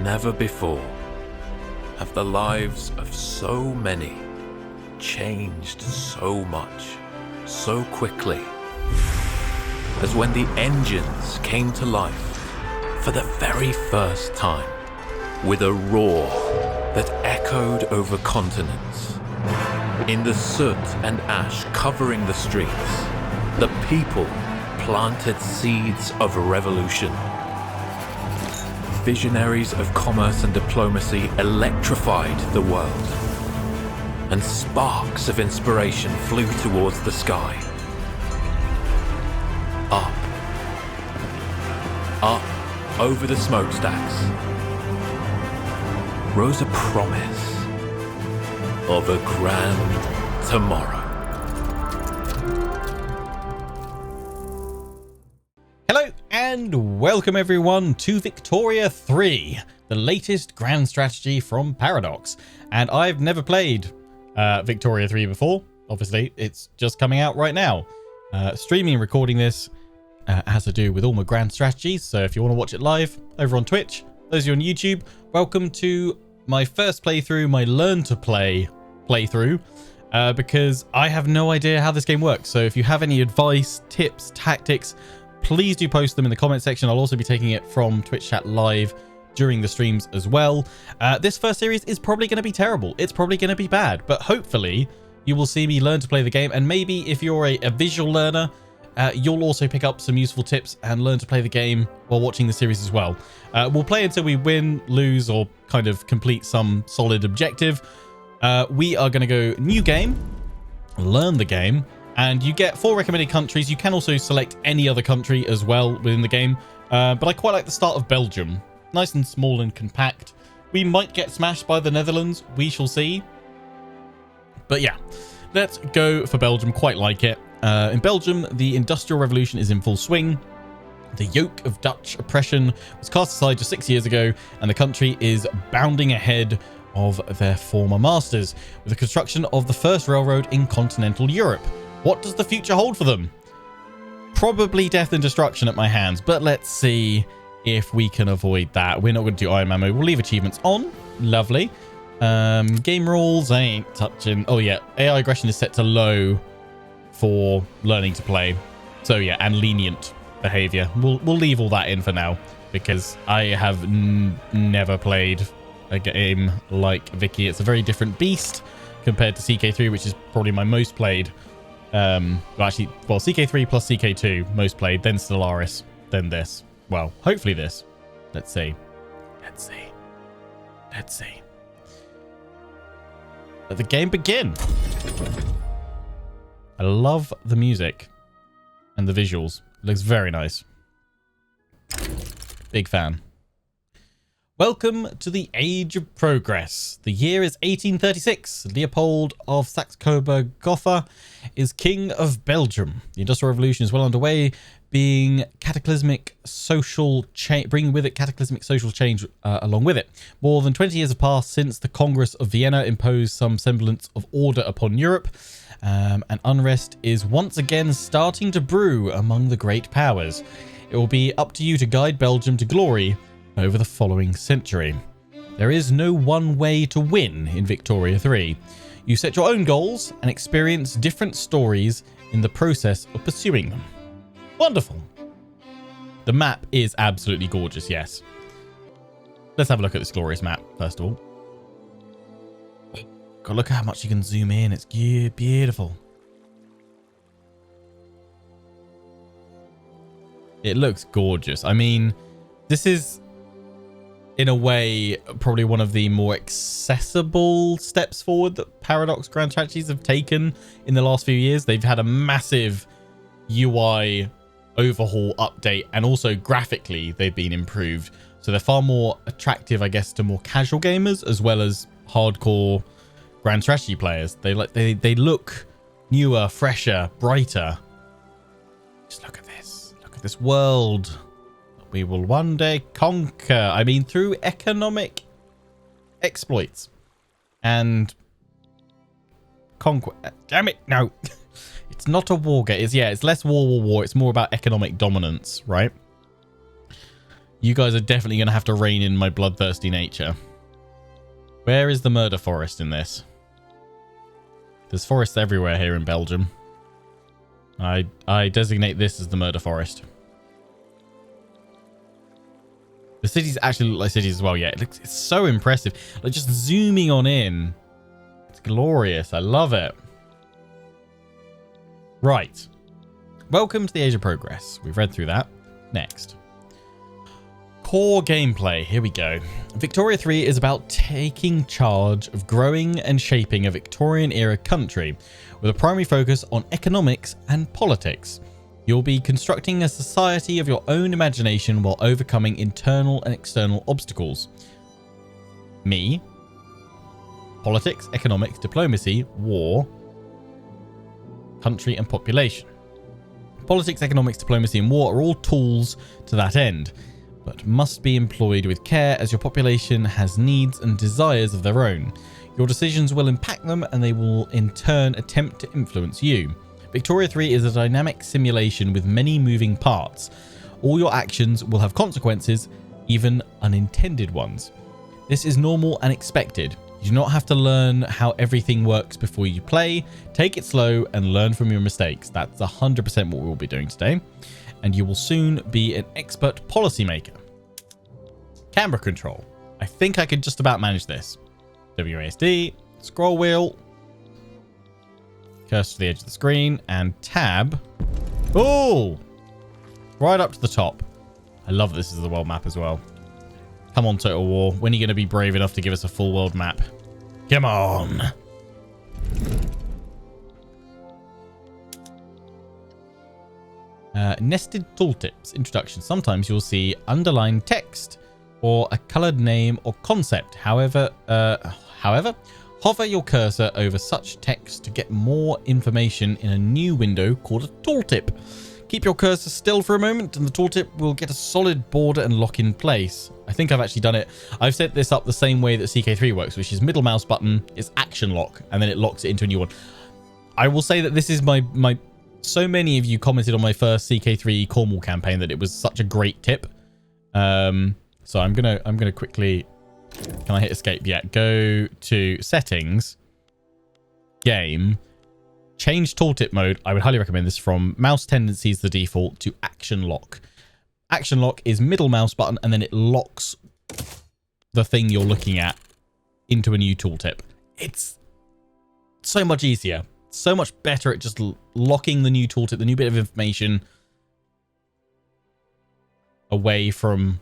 never before have the lives of so many changed so much, so quickly, as when the engines came to life for the very first time with a roar that echoed over continents. In the soot and ash covering the streets, the people planted seeds of revolution. Visionaries of commerce and diplomacy electrified the world, and sparks of inspiration flew towards the sky. Up, up over the smokestacks, rose a promise of a grand tomorrow. Hello and welcome everyone to Victoria 3, the latest grand strategy from Paradox. And I've never played Victoria 3 before. Obviously, it's just coming out right now. Streaming and recording this has to do with all my grand strategies. So if you want to watch it live over on Twitch, those of you on YouTube, welcome to my first playthrough, my learn to play playthrough, because I have no idea how this game works. So if you have any advice, tips, tactics, please do post them in the comment section. I'll also be taking it from Twitch chat live during the streams as well. This first series is probably going to be terrible. It's probably going to be bad, but hopefully you will see me learn to play the game. And maybe if you're a visual learner, you'll also pick up some useful tips and learn to play the game while watching the series as well. We'll play until we win, lose, or kind of complete some solid objective. We are going to go new game, learn the game, and you get 4 recommended countries. You can also select any other country as well within the game. But I quite like the start of Belgium. Nice and small and compact. We might get smashed by the Netherlands. We shall see. But yeah, let's go for Belgium. Quite like it. In Belgium, the Industrial Revolution is in full swing. The yoke of Dutch oppression was cast aside just 6 years ago, and the country is bounding ahead of their former masters with the construction of the first railroad in continental Europe. What does the future hold for them? Probably death and destruction at my hands, but let's see if we can avoid that. We're not going to do Iron Man mode. We'll leave achievements on. Lovely. Game rules, I ain't touching. Oh yeah, AI aggression is set to low for learning to play. So yeah, and lenient behavior. We'll leave all that in for now, because I have never played a game like Vicky. It's a very different beast compared to CK3, which is probably my most played. CK3 plus CK2 most played, then Stellaris, then this. Well, hopefully this. Let's see. Let the game begin. I love the music and the visuals. It looks very nice. Big fan. Welcome to the Age of Progress. The year is 1836. Leopold of Saxe-Coburg-Gotha is king of Belgium. The Industrial Revolution is well underway, bringing cataclysmic social change along with it. More than 20 years have passed since the Congress of Vienna imposed some semblance of order upon Europe, and unrest is once again starting to brew among the great powers. It will be up to you to guide Belgium to glory over the following century. There is no one way to win in Victoria 3. You set your own goals and experience different stories in the process of pursuing them. Wonderful. The map is absolutely gorgeous, yes. Let's have a look at this glorious map, first of all. God, look at how much you can zoom in. It's beautiful. It looks gorgeous. I mean, this is, in a way, probably one of the more accessible steps forward that Paradox Grand Strategies have taken in the last few years. They've had a massive UI overhaul update, and also graphically they've been improved. So they're far more attractive, I guess, to more casual gamers as well as hardcore Grand Strategy players. They look newer, fresher, brighter. Just look at this. Look at this world. We will one day conquer. I mean, through economic exploits and conquest. Damn it, no. It's not a war game. It's less war. It's more about economic dominance, right? You guys are definitely going to have to rein in my bloodthirsty nature. Where is the murder forest in this? There's forests everywhere here in Belgium. I designate this as the murder forest. The cities actually look like cities as well. Yeah, it's so impressive. Like, just zooming on in. It's glorious. I love it. Right. Welcome to the Age of Progress. We've read through that. Next. Core gameplay. Here we go. Victoria 3 is about taking charge of growing and shaping a Victorian-era country with a primary focus on economics and politics. You'll be constructing a society of your own imagination while overcoming internal and external obstacles. Me. Politics, economics, diplomacy, war, country and population. Politics, economics, diplomacy and war are all tools to that end, but must be employed with care as your population has needs and desires of their own. Your decisions will impact them and they will in turn attempt to influence you. Victoria 3 is a dynamic simulation with many moving parts. All your actions will have consequences, even unintended ones. This is normal and expected. You do not have to learn how everything works before you play. Take it slow and learn from your mistakes. That's 100% what we'll be doing today. And you will soon be an expert policymaker. Camera control. I think I could just about manage this. WASD, scroll wheel, cursor to the edge of the screen, and tab. Oh! Right up to the top. I love that this is the world map as well. Come on, Total War. When are you going to be brave enough to give us a full world map? Come on! Nested tooltips. Introduction. Sometimes you'll see underlined text or a colored name or concept. However, hover your cursor over such text to get more information in a new window called a tooltip. Keep your cursor still for a moment and the tooltip will get a solid border and lock in place. I think I've actually done it. I've set this up the same way that CK3 works, which is middle mouse button is action lock and then it locks it into a new one. I will say that this is my so many of you commented on my first CK3 Cornwall campaign that it was such a great tip. So I'm gonna quickly, can I hit escape? Yeah, go to settings, game, change tooltip mode. I would highly recommend this from mouse tendencies, the default, to action lock. Action lock is middle mouse button and then it locks the thing you're looking at into a new tooltip. It's so much easier, so much better at just locking the new tooltip, the new bit of information away from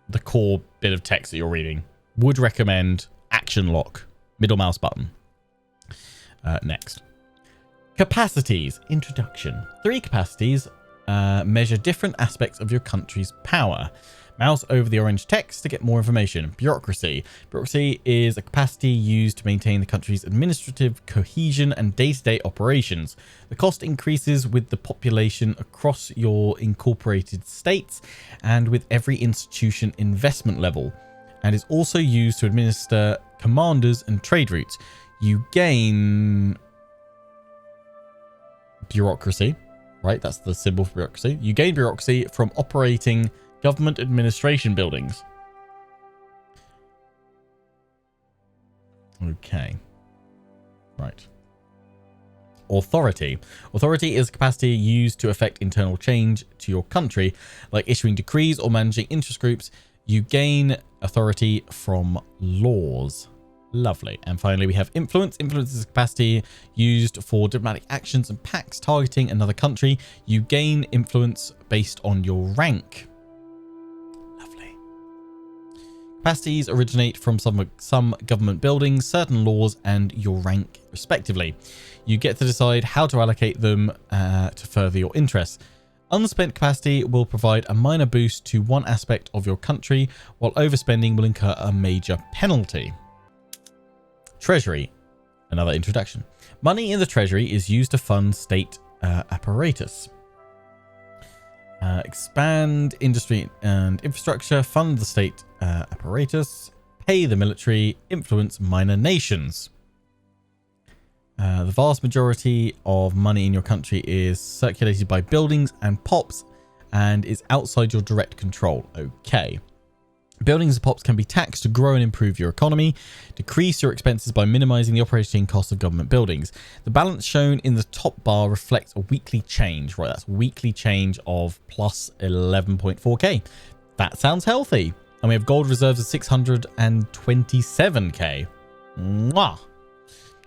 the core bit of text that you're reading. Would recommend action lock, middle mouse button. Next. Capacities. Introduction. 3 capacities measure different aspects of your country's power. Mouse over the orange text to get more information. Bureaucracy. Bureaucracy is a capacity used to maintain the country's administrative cohesion and day-to-day operations. The cost increases with the population across your incorporated states and with every institution investment level, and is also used to administer commanders and trade routes. You gain bureaucracy, right? That's the symbol for bureaucracy. You gain bureaucracy from operating government administration buildings. Okay. Right. Authority. Authority is a capacity used to effect internal change to your country, like issuing decrees or managing interest groups. You gain authority from laws. Lovely. And finally, we have influence. Influence is a capacity used for diplomatic actions and pacts targeting another country. You gain influence based on your rank. Lovely. Capacities originate from some government buildings, certain laws, and your rank, respectively. You get to decide how to allocate them to further your interests. Unspent capacity will provide a minor boost to one aspect of your country, while overspending will incur a major penalty. Treasury. Another introduction. Money in the treasury is used to fund state apparatus. Expand industry and infrastructure, fund the state apparatus, pay the military, influence minor nations. The vast majority of money in your country is circulated by buildings and pops and is outside your direct control. Okay. Buildings and POPs can be taxed to grow and improve your economy. Decrease your expenses by minimizing the operating costs of government buildings. The balance shown in the top bar reflects a weekly change. Right, that's weekly change of plus 11.4k. That sounds healthy. And we have gold reserves of 627k. Mwah.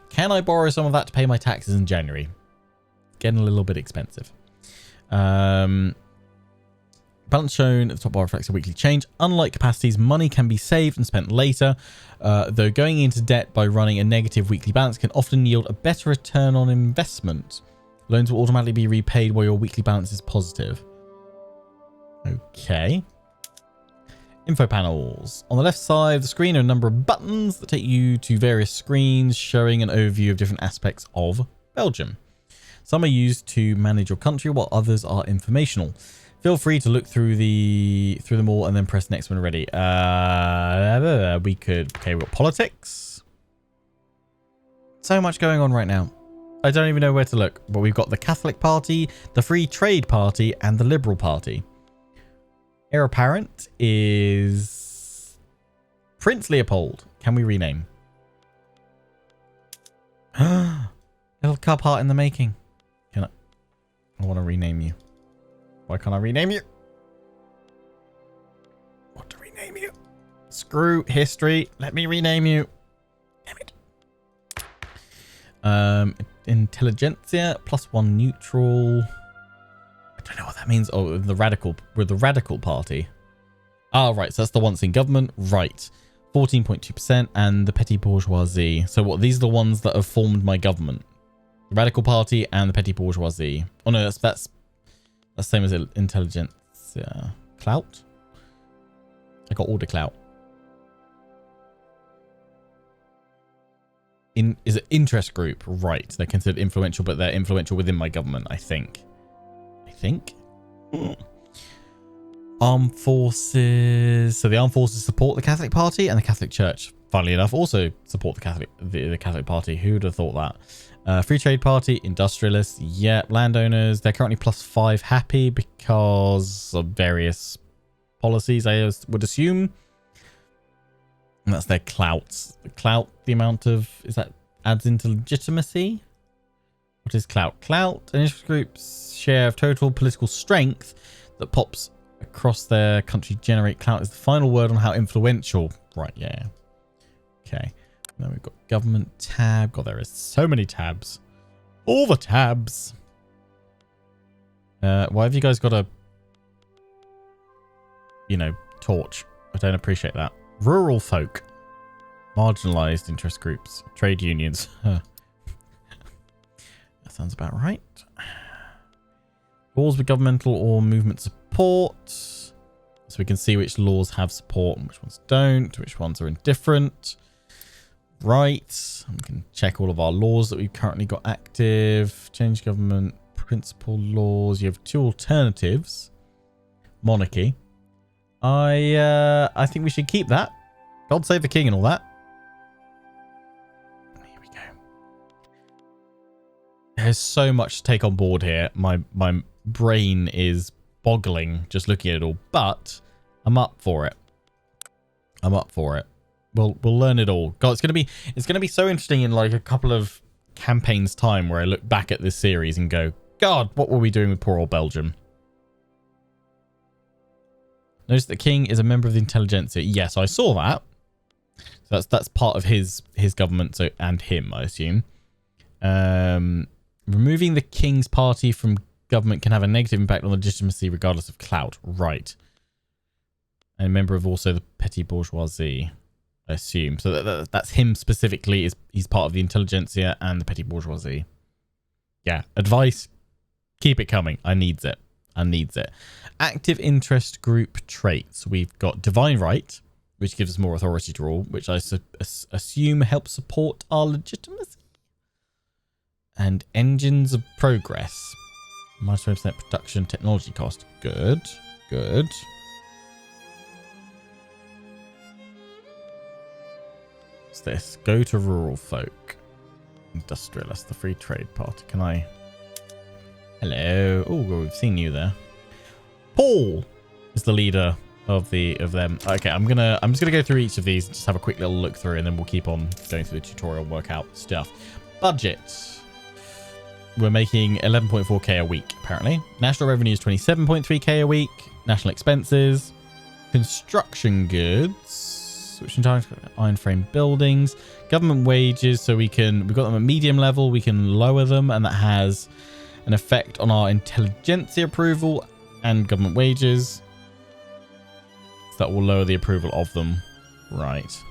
Can I borrow some of that to pay my taxes in January? Getting a little bit expensive. Balance shown at the top bar reflects a weekly change. Unlike capacities, money can be saved and spent later, though going into debt by running a negative weekly balance can often yield a better return on investment. Loans will automatically be repaid while your weekly balance is positive. Okay. Info panels. On the left side of the screen are a number of buttons that take you to various screens showing an overview of different aspects of Belgium. Some are used to manage your country while others are informational. Feel free to look through them all and then press next when ready. Okay, we've got politics. So much going on right now. I don't even know where to look, but we've got the Catholic Party, the Free Trade Party, and the Liberal Party. Heir apparent is Prince Leopold. Can we rename? Little cup heart in the making. Can I want to rename you. Why can't I rename you? Want to rename you? Screw history. Let me rename you. Damn it. Intelligentsia +1 neutral. I don't know what that means. Oh, we're the radical party. Ah, right. So that's the ones in government. Right. 14.2% and the petty bourgeoisie. So what? These are the ones that have formed my government. The radical party and the petty bourgeoisie. Oh no, that's the same as intelligence. Clout? I got all the clout. Is it interest group? Right. They're considered influential, but they're influential within my government, I think. Armed forces. So the armed forces support the Catholic Party, and the Catholic Church, funnily enough, also support the Catholic Party. Who would have thought that? Free Trade Party, industrialists, yeah, landowners. They're currently +5 happy because of various policies, I would assume. And that's their clout. Clout, the amount of, is that adds into legitimacy? What is clout? Clout, an interest group's share of total political strength that pops across their country generate clout is the final word on how influential. Right, yeah. Okay. Then we've got government tab. God, there is so many tabs. All the tabs. Why have you guys got a, torch? I don't appreciate that. Rural folk. Marginalized interest groups. Trade unions. That sounds about right. Laws with governmental or movement support. So we can see which laws have support and which ones don't. Which ones are indifferent. Right. We can check all of our laws that we've currently got active. Change government. Principal laws. You have two alternatives. Monarchy. I think we should keep that. God save the king and all that. Here we go. There's so much to take on board here. My brain is boggling just looking at it all, but I'm up for it. We'll learn it all. God, it's gonna be so interesting in like a couple of campaigns time where I look back at this series and go, God, what were we doing with poor old Belgium? Notice the king is a member of the intelligentsia. Yes, I saw that. So that's part of his government, so and him, I assume. Removing the king's party from government can have a negative impact on legitimacy regardless of clout. Right. And a member of also the petty bourgeoisie, I assume. So that's him specifically. He's part of the intelligentsia and the petty bourgeoisie. Yeah. Advice. Keep it coming. I needs it. Active interest group traits. We've got divine right, which gives us more authority to rule, which I assume helps support our legitimacy. And engines of progress. -20% production technology cost. Good. What's this? Go to rural folk. Industrialist, the free trade party. Can I... Hello. Oh, well, we've seen you there. Paul is the leader of them. Okay, I'm just gonna go through each of these and just have a quick little look through, and then we'll keep on going through the tutorial and work out stuff. Budget. We're making 11.4k a week, apparently. National revenue is 27.3k a week. National expenses. Construction goods. Switching times, iron frame buildings. Government wages, so we've got them at medium level. We can lower them, and that has an effect on our intelligentsia approval and government wages. So that will lower the approval of them. Right.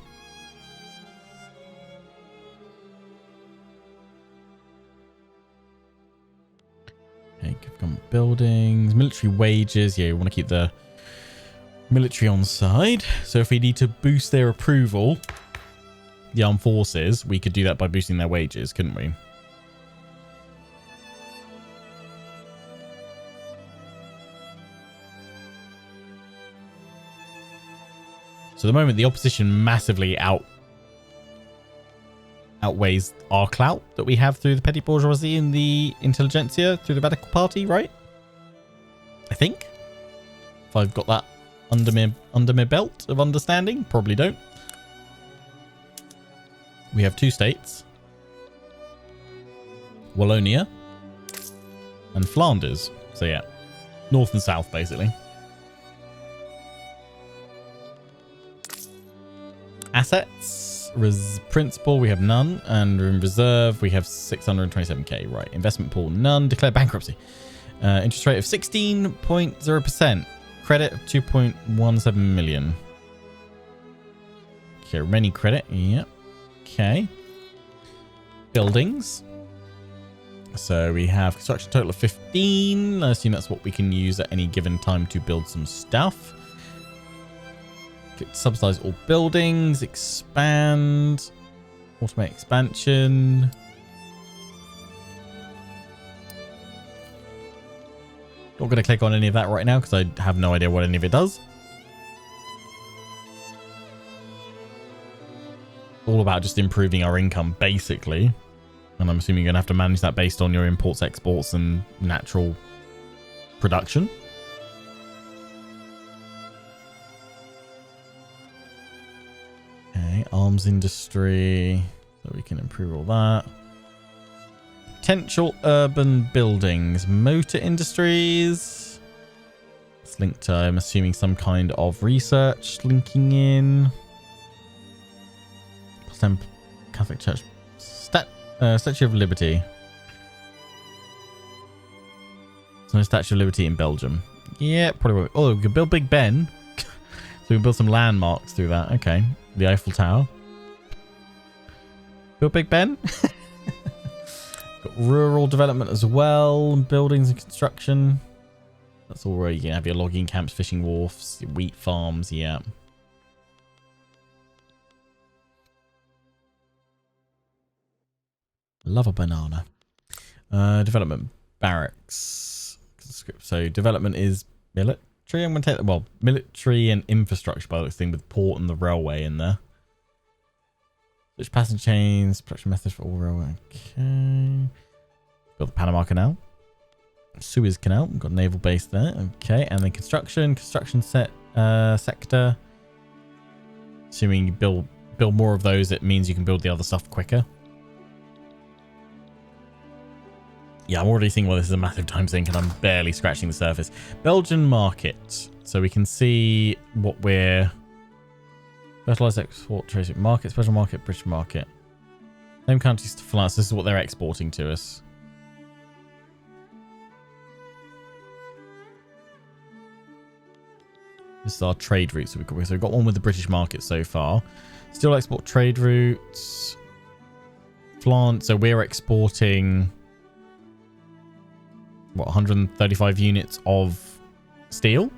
Okay, government buildings, military wages. Yeah, we want to keep the military on side. So if we need to boost their approval, the armed forces, we could do that by boosting their wages, couldn't we? So at the moment, the opposition massively outweighs our clout that we have through the petty bourgeoisie and the intelligentsia through the radical party, right? I think. If I've got that under my belt of understanding, probably don't. We have two states. Wallonia and Flanders. So yeah, north and south basically. Assets, principal, we have none, and in reserve we have 627k. Right, investment pool, none. Declare bankruptcy. Interest rate of 16.0%. Credit of 2.17 million. Okay, remaining credit. Yep. Okay. Buildings. So we have construction total of 15. I assume that's what we can use at any given time to build some stuff. Subsidize all buildings, expand, automate expansion. Not going to click on any of that right now because I have no idea what any of it does. All about just improving our income, basically. And I'm assuming you're going to have to manage that based on your imports, exports, and natural production. Okay, arms industry. So we can improve all that. Potential urban buildings. Motor industries. It's linked to, I'm assuming, some kind of research linking in. Catholic Church. Statue of Liberty. There's no Statue of Liberty in Belgium. Yeah, probably won't. Oh, we can build Big Ben. So we can build some landmarks through that. Okay. The Eiffel Tower. Build Big Ben. Got rural development as well. Buildings and construction. That's all right. You can have your logging camps, fishing wharfs, your wheat farms. Yeah. Love a banana. Development barracks. So development is military. I'm going to take that. Well, military and infrastructure by the thing with port and the railway in there. Switch passenger chains. Production methods for all railway. Okay. Got the Panama Canal. Suez Canal. We've got a naval base there. Okay. And then construction. Construction sector. Assuming you build more of those, it means you can build the other stuff quicker. Yeah, I'm already seeing, well, this is a massive time sink and I'm barely scratching the surface. Belgian market. So we can see what we're... Fertilizer export, trade market, special market, British market. Same countries to France. This is what they're exporting to us. This is our trade route. So we've got one with the British market so far. Still export trade routes. France. So we're exporting... What, 135 units of steel?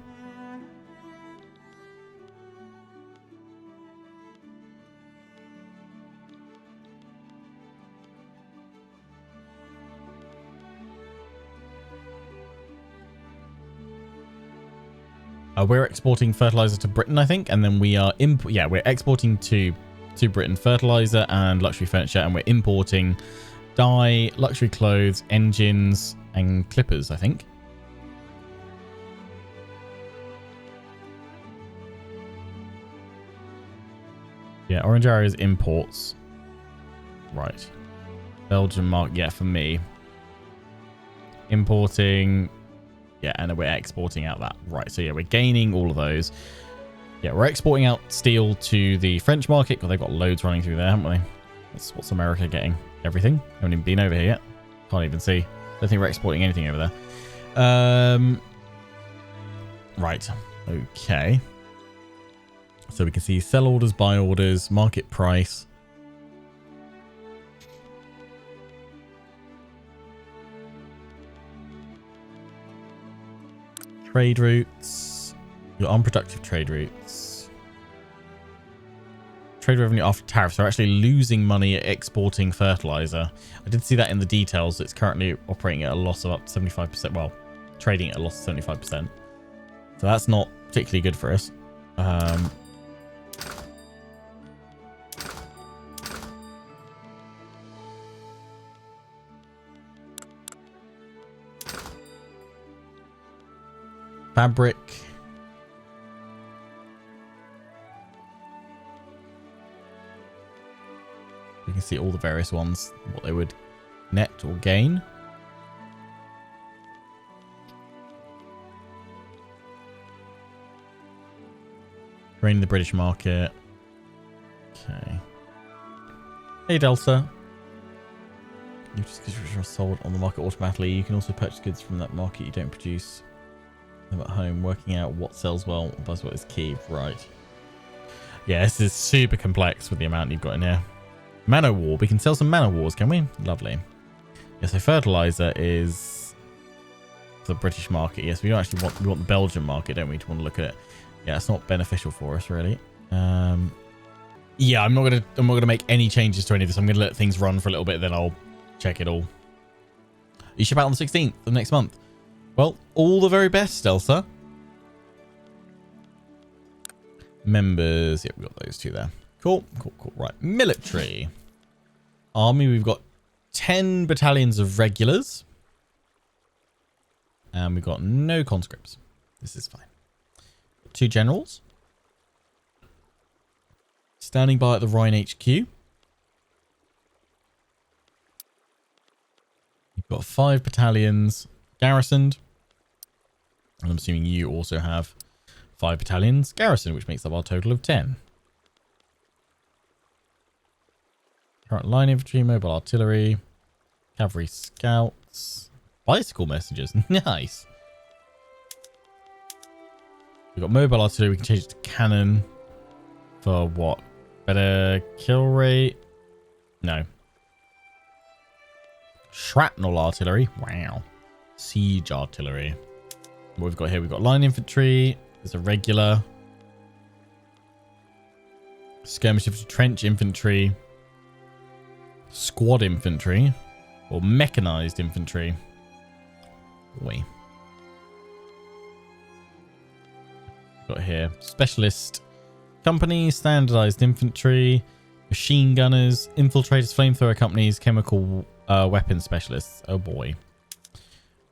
We're exporting fertilizer to Britain, I think, and then we are we're exporting to Britain fertilizer and luxury furniture, and we're importing dye, luxury clothes, engines, and clippers, I think. Yeah, orange area is imports. Right. Belgium market, yeah, for me. Importing. Yeah, and we're exporting out that. Right, so yeah, we're gaining all of those. Yeah, we're exporting out steel to the French market because they've got loads running through there, haven't they? What's America getting? Everything? Haven't even been over here yet. Can't even see. Don't think we're exporting anything over there. Right. Okay. So we can see sell orders, buy orders, market price. Trade routes. Your unproductive trade routes. Trade revenue after tariffs. They're actually losing money at exporting fertilizer. I did see that in the details. It's currently operating at a loss of up to 75%. Well, trading at a loss of 75%. So that's not particularly good for us. Fabric. We can see all the various ones, what they would net or gain. Drain the British market. Okay. Hey, Delta. You just goods which are sold on the market automatically. You can also purchase goods from that market you don't produce them at home. Working out what sells well, buzzword is key. Right. Yeah, this is super complex with the amount you've got in here. Manor War. We can sell some Manor Wars, can we? Lovely. Yeah, so fertilizer is for the British market. Yes, we don't actually want the Belgian market, don't we? To want to look at it. Yeah, it's not beneficial for us really. Yeah, I'm not gonna make any changes to any of this. I'm gonna let things run for a little bit, then I'll check it all. You ship out on the 16th of next month. Well, all the very best, Elsa. Members. Yep, we've got those two there. Cool. Right. Military. Army, we've got 10 battalions of regulars. And we've got no conscripts. This is fine. 2 generals. Standing by at the Rhine HQ. You've got 5 battalions garrisoned. And I'm assuming you also have 5 battalions garrisoned, which makes up our total of 10. Current line infantry, mobile artillery, cavalry scouts, bicycle messengers. Nice. We've got mobile artillery. We can change it to cannon. For what? Better kill rate? No. Shrapnel artillery. Wow. Siege artillery. What we've got here, we've got line infantry. There's a regular. Skirmish infantry, trench infantry. Squad infantry. Or mechanized infantry. Wait. Got here specialist company, standardized infantry, machine gunners, infiltrators, flamethrower companies, chemical weapon specialists. Oh boy.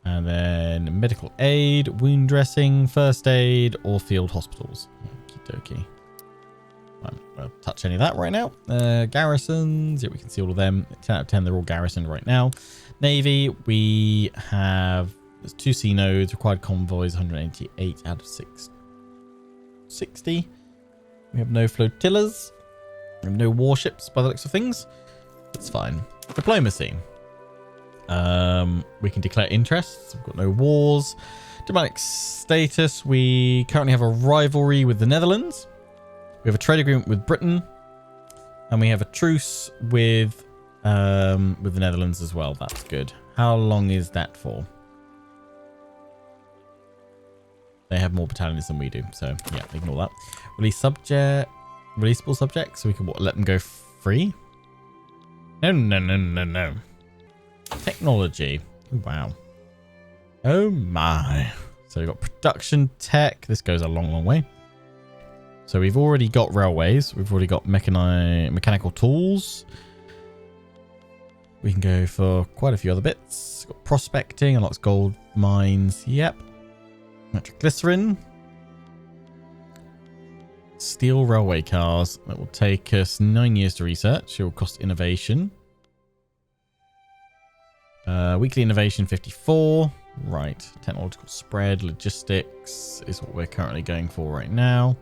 And then medical aid, wound dressing, first aid, or field hospitals. Okie dokie. I won't touch any of that right now. Garrisons, yeah, we can see all of them. 10 out of 10, they're all garrisoned right now. Navy, we have there's 2 sea nodes, required convoys, 188 out of 660. We have no flotillas. We have no warships by the looks of things. That's fine. Diplomacy. We can declare interests. We've got no wars. Diplomatic status. We currently have a rivalry with the Netherlands. We have a trade agreement with Britain. And we have a truce with the Netherlands as well. That's good. How long is that for? They have more battalions than we do, so yeah, ignore that. Releasable subjects, so we can let them go free. No. Technology. Oh, wow. Oh my. So we've got production tech. This goes a long way. So we've already got railways. We've already got mechanical tools. We can go for quite a few other bits. Got prospecting, unlocks gold mines. Yep. Nitroglycerin. Steel railway cars. That will take us 9 years to research. It will cost innovation. Weekly innovation 54. Right. Technological spread. Logistics is what we're currently going for right now.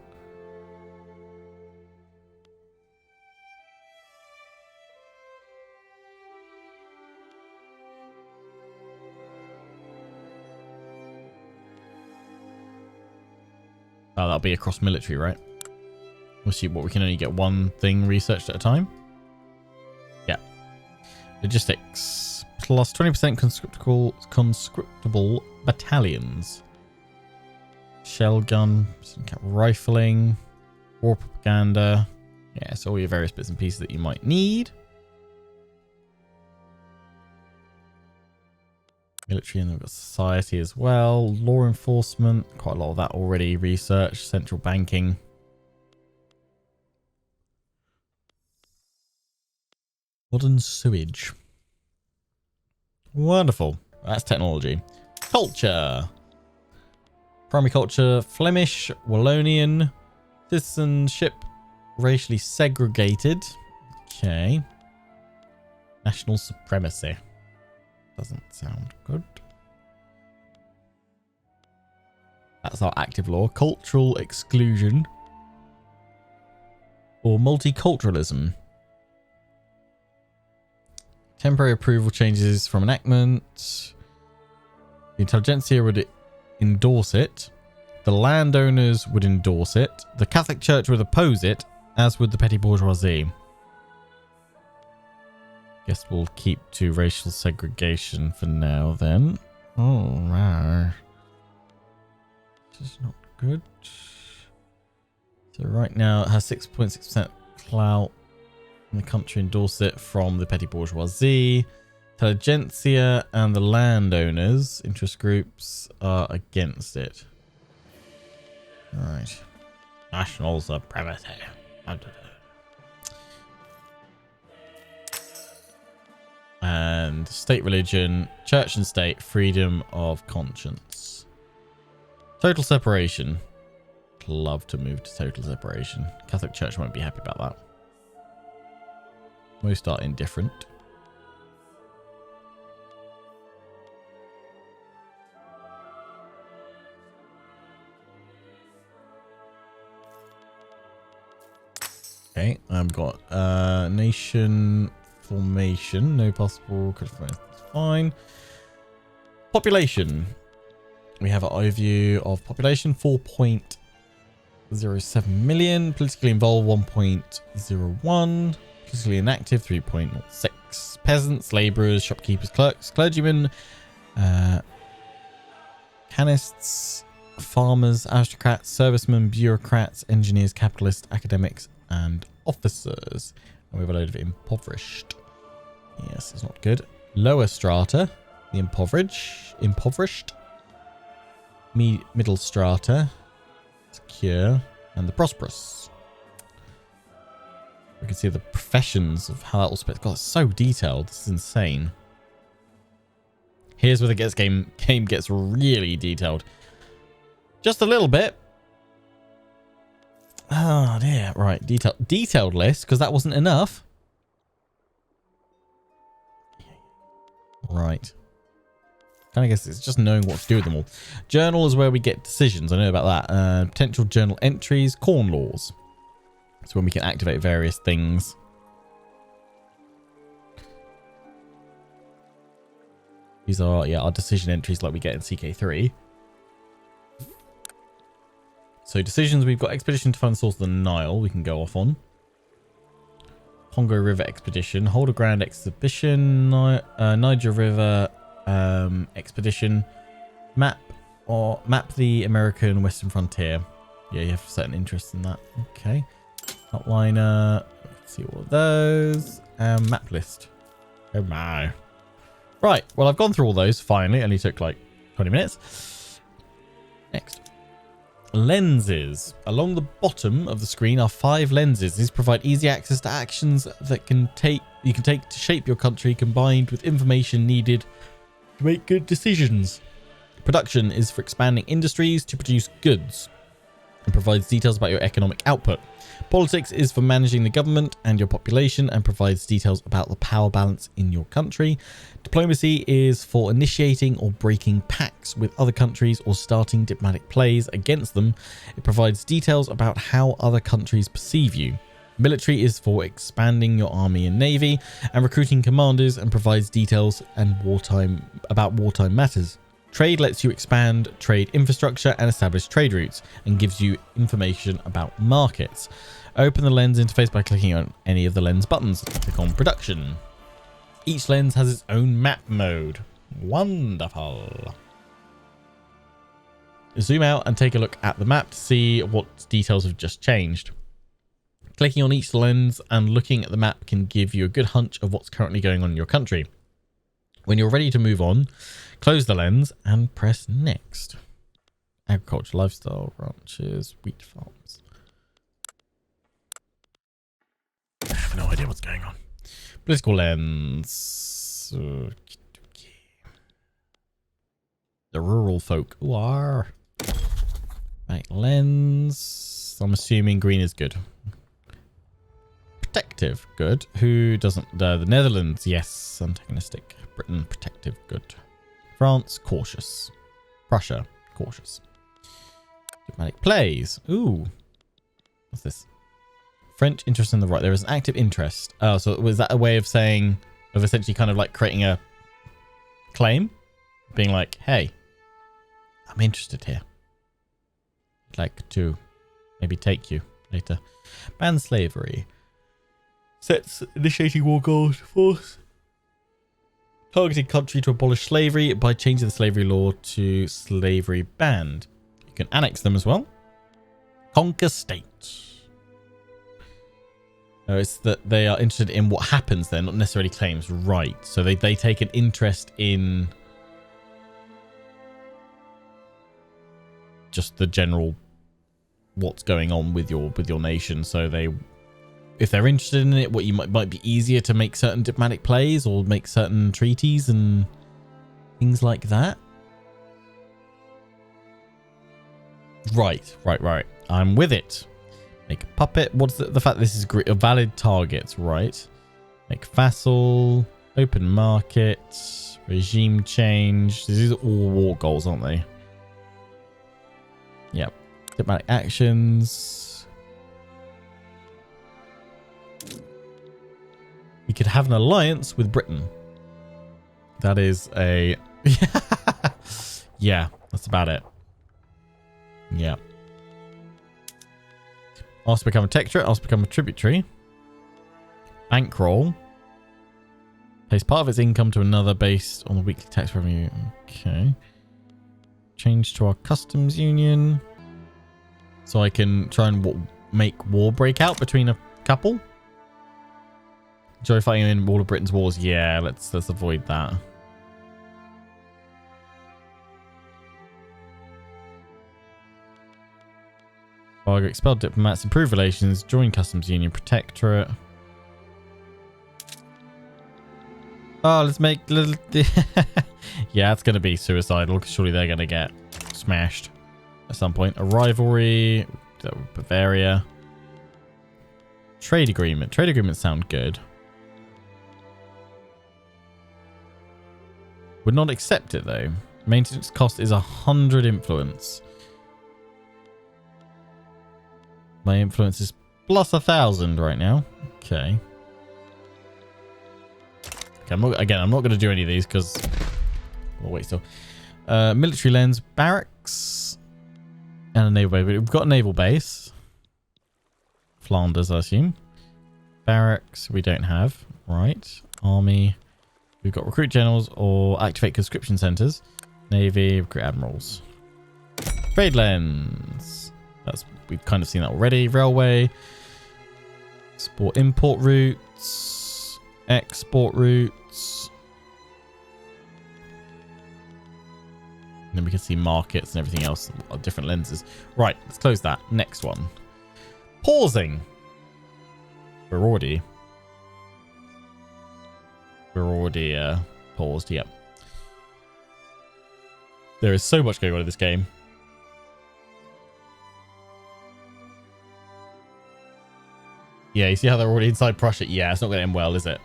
Oh, that'll be across military, right? We'll see what we can only get one thing researched at a time. Yeah. Logistics. Plus 20% conscriptable battalions. Shell gun. Rifling. War propaganda. Yeah, so all your various bits and pieces that you might need. Military, and then we've got society as well. Law enforcement. Quite a lot of that already researched. Central banking. Modern sewage. Wonderful. That's technology. Culture. Primary culture. Flemish. Wallonian. Citizenship. Racially segregated. Okay. National supremacy. Doesn't sound good. That's our active law. Cultural exclusion. Or multiculturalism. Temporary approval changes from enactment. The intelligentsia would endorse it. The landowners would endorse it. The Catholic Church would oppose it, as would the petty bourgeoisie. Guess we'll keep to racial segregation for now then. Oh, wow. This is not good. So right now it has 6.6% clout. And the country endorsed it from the petty bourgeoisie. Intelligentsia and the landowners, interest groups, are against it. Right. National supremacy. And state religion, church and state, freedom of conscience. Total separation. Love to move to total separation. Catholic Church won't be happy about that. Most are indifferent. Okay, I've got nation formation. No possible. That's fine. Population. We have an overview of population 4.07 million. Politically involved 1.01. Politically inactive 3.06. Peasants, labourers, shopkeepers, clerks, clergymen, canists, farmers, aristocrats, servicemen, bureaucrats, engineers, capitalists, academics, and officers. And we have a load of impoverished. Yes, it's not good. Lower strata, the impoverished. Middle strata, secure, and the prosperous. We can see the professions of how that all splits. God, it's so detailed. This is insane. Here's where the game gets really detailed. Just a little bit. Oh dear. Right, detailed list, because that wasn't enough. Right. Kind of guess it's just knowing what to do with them all. Journal is where we get decisions. I know about that. Potential journal entries. Corn laws. It's when we can activate various things. These are, yeah, our decision entries like we get in CK3. So decisions, we've got expedition to find the source of the Nile. We can go off on. Congo River expedition. Hold a ground exhibition. Niger River expedition. Map the American Western frontier. Yeah, you have certain interest in that. Okay. Outliner. Let's see all of those. Map list. Oh my. Right. Well, I've gone through all those finally. It only took like 20 minutes. Next. Lenses. Along the bottom of the screen are 5 lenses. These provide easy access to actions that you can take to shape your country, combined with information needed to make good decisions. Production is for expanding industries to produce goods. and provides details about your economic output. Politics is for managing the government and your population and provides details about the power balance in your country. Diplomacy is for initiating or breaking pacts with other countries or starting diplomatic plays against them. It provides details about how other countries perceive you. Military is for expanding your army and navy and recruiting commanders and provides details and wartime matters. Trade lets you expand trade infrastructure and establish trade routes and gives you information about markets. Open the lens interface by clicking on any of the lens buttons. Click on production. Each lens has its own map mode. Wonderful. Zoom out and take a look at the map to see what details have just changed. Clicking on each lens and looking at the map can give you a good hunch of what's currently going on in your country. When you're ready to move on, close the lens and press next. Agriculture, lifestyle, ranches, wheat farms. I have no idea what's going on. Political lens. The rural folk. Ooh, are. Right, lens. I'm assuming green is good. Protective, good. Who doesn't? The Netherlands, yes. Antagonistic. Britain, protective, good. France, cautious. Prussia, cautious. Diplomatic plays. Ooh. What's this? French interest in the right. There is an active interest. Oh, so was that a way of saying, of essentially kind of like creating a claim? Being like, hey, I'm interested here. I'd like to maybe take you later. Ban slavery. Sets initiating war goals force. Targeting country to abolish slavery by changing the slavery law to slavery banned. You can annex them as well. Conquer states. No, it's that they are interested in what happens there, not necessarily claims. Right. So they take an interest in just the general what's going on with your nation. So they, if they're interested in it, what you might be easier to make certain diplomatic plays or make certain treaties and things like that. Right. I'm with it. Make a puppet. What's the fact this is valid targets, right? Make vassal, open market, regime change. These are all war goals, aren't they? Yep. Diplomatic actions. We could have an alliance with Britain. That is a... yeah, that's about it. Yeah. Also become a protectorate. Also become a tributary. Bankroll. Pays part of its income to another based on the weekly tax revenue. Okay. Change to our customs union. So I can try and make war break out between a couple. Enjoy fighting in all of Britain's wars. Yeah, let's avoid that. Bargo, expel diplomats, improve relations, join customs union, protectorate. Oh, let's make little... yeah, it's going to be suicidal because surely they're going to get smashed at some point. A rivalry, Bavaria. Trade agreement. Trade agreements sound good. Would not accept it though. Maintenance cost is 100 influence. My influence is plus 1,000 right now. Okay. I'm not going to do any of these because... We'll wait still. Military lens, barracks, and a naval base. We've got a naval base. Flanders, I assume. Barracks, we don't have. Right. Army. We've got recruit generals or activate conscription centers. Navy, recruit admirals. Trade lens. We've kind of seen that already. Railway. Export import routes. Export routes. And then we can see markets and everything else. Different lenses. Right, let's close that. Next one. Pausing. We're already paused. Yep. There is so much going on in this game. Yeah, you see how they're already inside Prussia? Yeah, it's not going to end well, is it?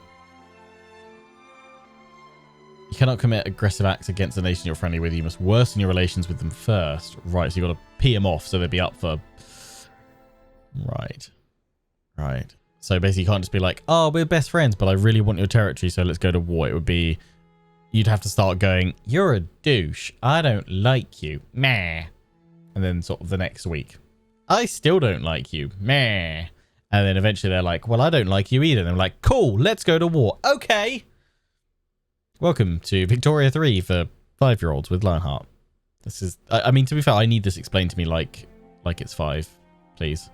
You cannot commit aggressive acts against the nation you're friendly with. You must worsen your relations with them first. Right, so you've got to pee them off so they'd be up for... Right. Right. So basically you can't just be like, oh, we're best friends, but I really want your territory, so let's go to war. It would be... You'd have to start going, you're a douche. I don't like you. Meh. And then sort of the next week, I still don't like you. Meh. And then eventually they're like, well, I don't like you either. And I'm like, cool, let's go to war. Okay. Welcome to Victoria 3 for 5-year-olds with Lionheart. This is, I mean, to be fair, I need this explained to me like it's 5, please.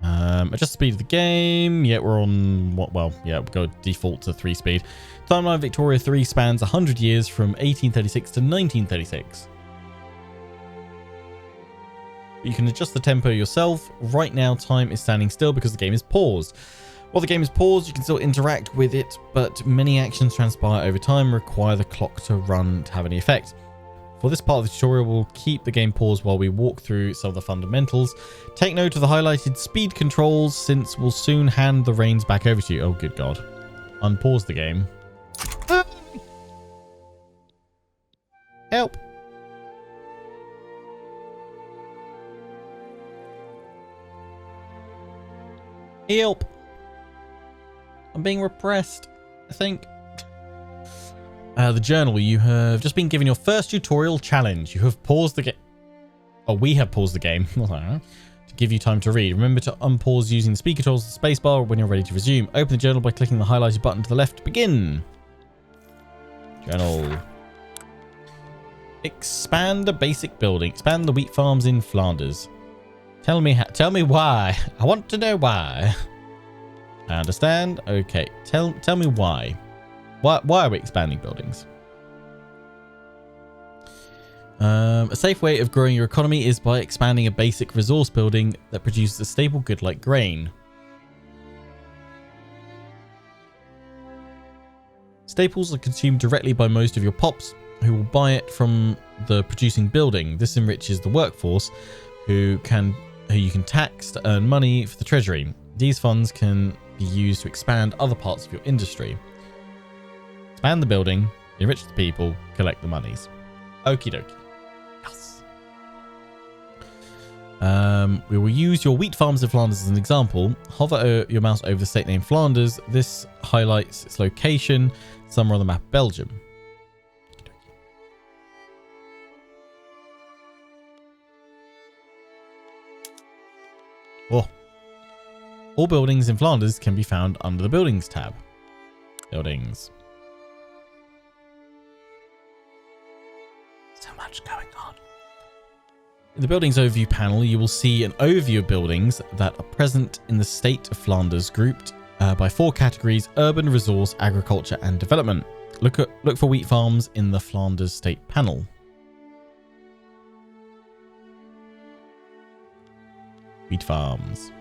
Adjust the speed of the game. Yeah, we're on what? Well, yeah, we'll go default to 3 speed. Timeline Victoria 3 spans 100 years from 1836 to 1936. You can adjust the tempo yourself. Right now, time is standing still because the game is paused. While the game is paused, you can still interact with it, but many actions transpire over time and require the clock to run to have any effect. For this part of the tutorial, we'll keep the game paused while we walk through some of the fundamentals. Take note of the highlighted speed controls, since we'll soon hand the reins back over to you. Oh, good God. Unpause the game. Help. Help. I'm being repressed, I think. The journal, you have just been given your first tutorial challenge. You have paused the game. Oh, we have paused the game to give you time to read. Remember to unpause using the speed controls, the spacebar when you're ready to resume. Open the journal by clicking the highlighted button to the left. Begin. Journal. Expand a basic building. Expand the wheat farms in Flanders. Tell me why. I want to know why. I understand. Okay. Tell me why. Why are we expanding buildings? A safe way of growing your economy is by expanding a basic resource building that produces a stable good like grain. Staples are consumed directly by most of your pops, who will buy it from the producing building. This enriches the workforce, who you can tax to earn money for the treasury. These funds can be used to expand other parts of your industry. Expand the building, enrich the people, collect the monies. Okie dokie. Yes. We will use your wheat farms in Flanders as an example. Hover your mouse over the state name Flanders. This highlights its location somewhere on the map Belgium. Oh. All buildings in Flanders can be found under the Buildings tab. Buildings. So much going on. In the Buildings Overview panel, you will see an overview of buildings that are present in the state of Flanders, grouped by 4 categories: urban, resource, agriculture, and development. Look for wheat farms in the Flanders state panel. Wheat farms.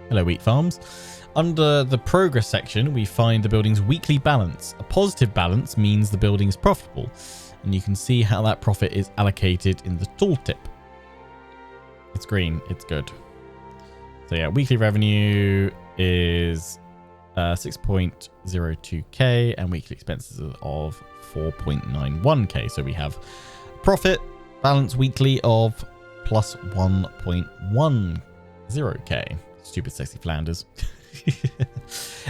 Hello, wheat farms. Under the progress section, we find the building's weekly balance. A positive balance means the building is profitable, and you can see how that profit is allocated in the tooltip. It's green. It's good. So yeah, weekly revenue is 6.02k and weekly expenses of 4.91k. So we have profit balance weekly of plus 1.10k. Stupid sexy Flanders.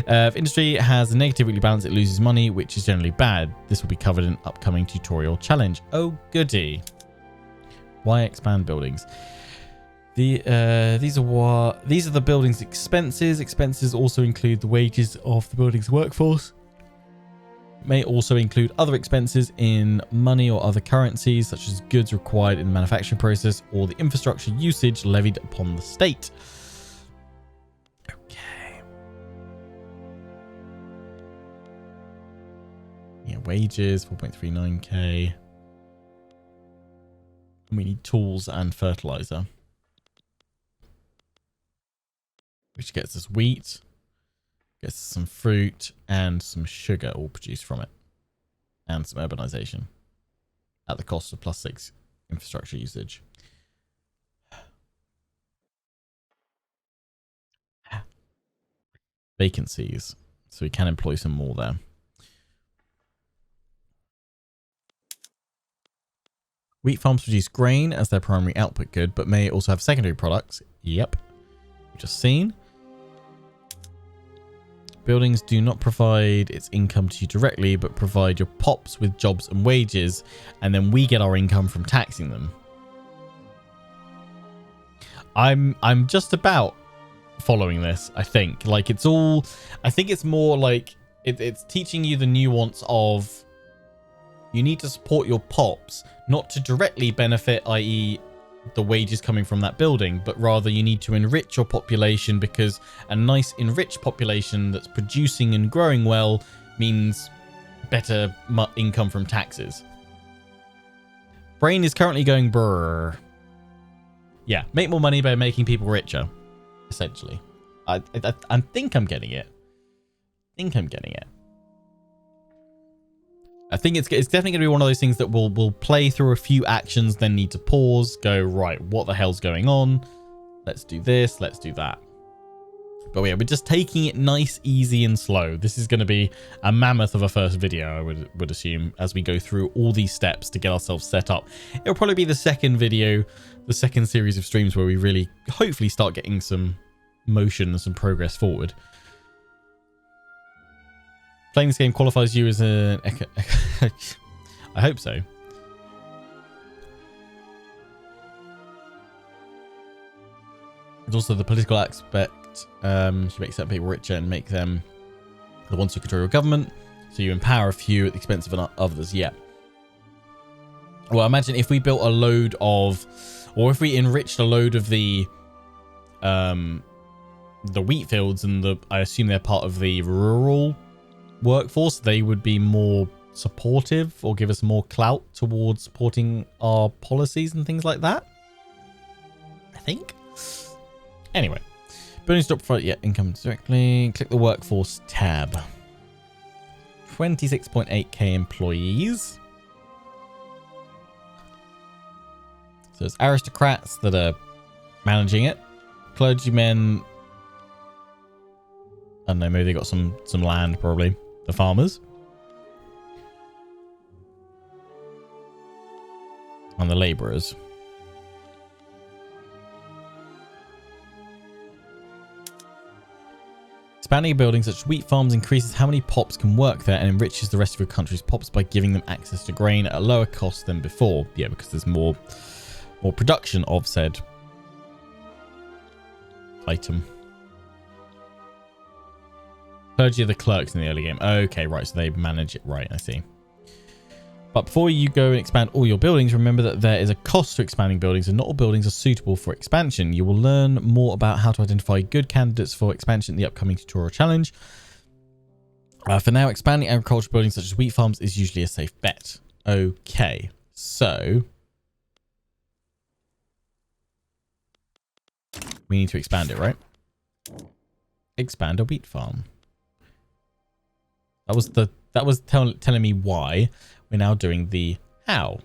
If industry has a negative weekly balance, it loses money, which is generally bad. This will be covered in an upcoming tutorial challenge. Oh goody. Why expand buildings? These are the building's expenses. Expenses also include the wages of the building's workforce. May also include other expenses in money or other currencies, such as goods required in the manufacturing process or the infrastructure usage levied upon the state. Okay. Yeah, wages 4.39k. And we need tools and fertilizer, which gets us wheat, gets us some fruit, and some sugar all produced from it, and some urbanization. at the cost of +6 infrastructure usage. Vacancies. So we can employ some more there. Wheat farms produce grain as their primary output good, but may also have secondary products. Yep. Just seen. Buildings do not provide its income to you directly, but provide your pops with jobs and wages, and then we get our income from taxing them. I'm just about following this, I think. Like, it's all... I think it's more like... It's teaching you the nuance of... You need to support your pops, not to directly benefit, i.e. the wages coming from that building, but rather you need to enrich your population, because a nice enriched population that's producing and growing well means better income from taxes. Brain is currently going brrr. Yeah, make more money by making people richer, essentially. I think I'm getting it. I think it's definitely going to be one of those things that we'll play through a few actions, then need to pause, go, right, what the hell's going on? Let's do this, let's do that. But yeah, we're just taking it nice, easy, and slow. This is going to be a mammoth of a first video, I would assume, as we go through all these steps to get ourselves set up. It'll probably be the second video, the second series of streams where we really, hopefully, start getting some motion and some progress forward. Playing this game qualifies you as an... I hope so. There's also the political aspect. You make certain people richer and make them the ones who control your government. So you empower a few at the expense of others. Yeah. Well, imagine if we built a load of... Or if we enriched a load of the wheat fields and I assume they're part of the rural workforce, they would be more supportive or give us more clout towards supporting our policies and things like that, I think. Anyway, buildings don't provide yet income directly. Click the workforce tab. 26.8k employees. So there's aristocrats that are managing it. Clergymen, I don't know, maybe they got some land, probably. The farmers. And the labourers. Expanding buildings such as wheat farms increases how many pops can work there and enriches the rest of your country's pops by giving them access to grain at a lower cost than before. Yeah, because there's more production of said item. Clergy are the clerks in the early game. Okay, right, so they manage it. Right, I see. But before you go and expand all your buildings, remember that there is a cost to expanding buildings and not all buildings are suitable for expansion. You will learn more about how to identify good candidates for expansion in the upcoming tutorial challenge. For now, expanding agricultural buildings such as wheat farms is usually a safe bet. Okay, so... we need to expand it, right? Expand a wheat farm. That was telling me why. We're now doing the how.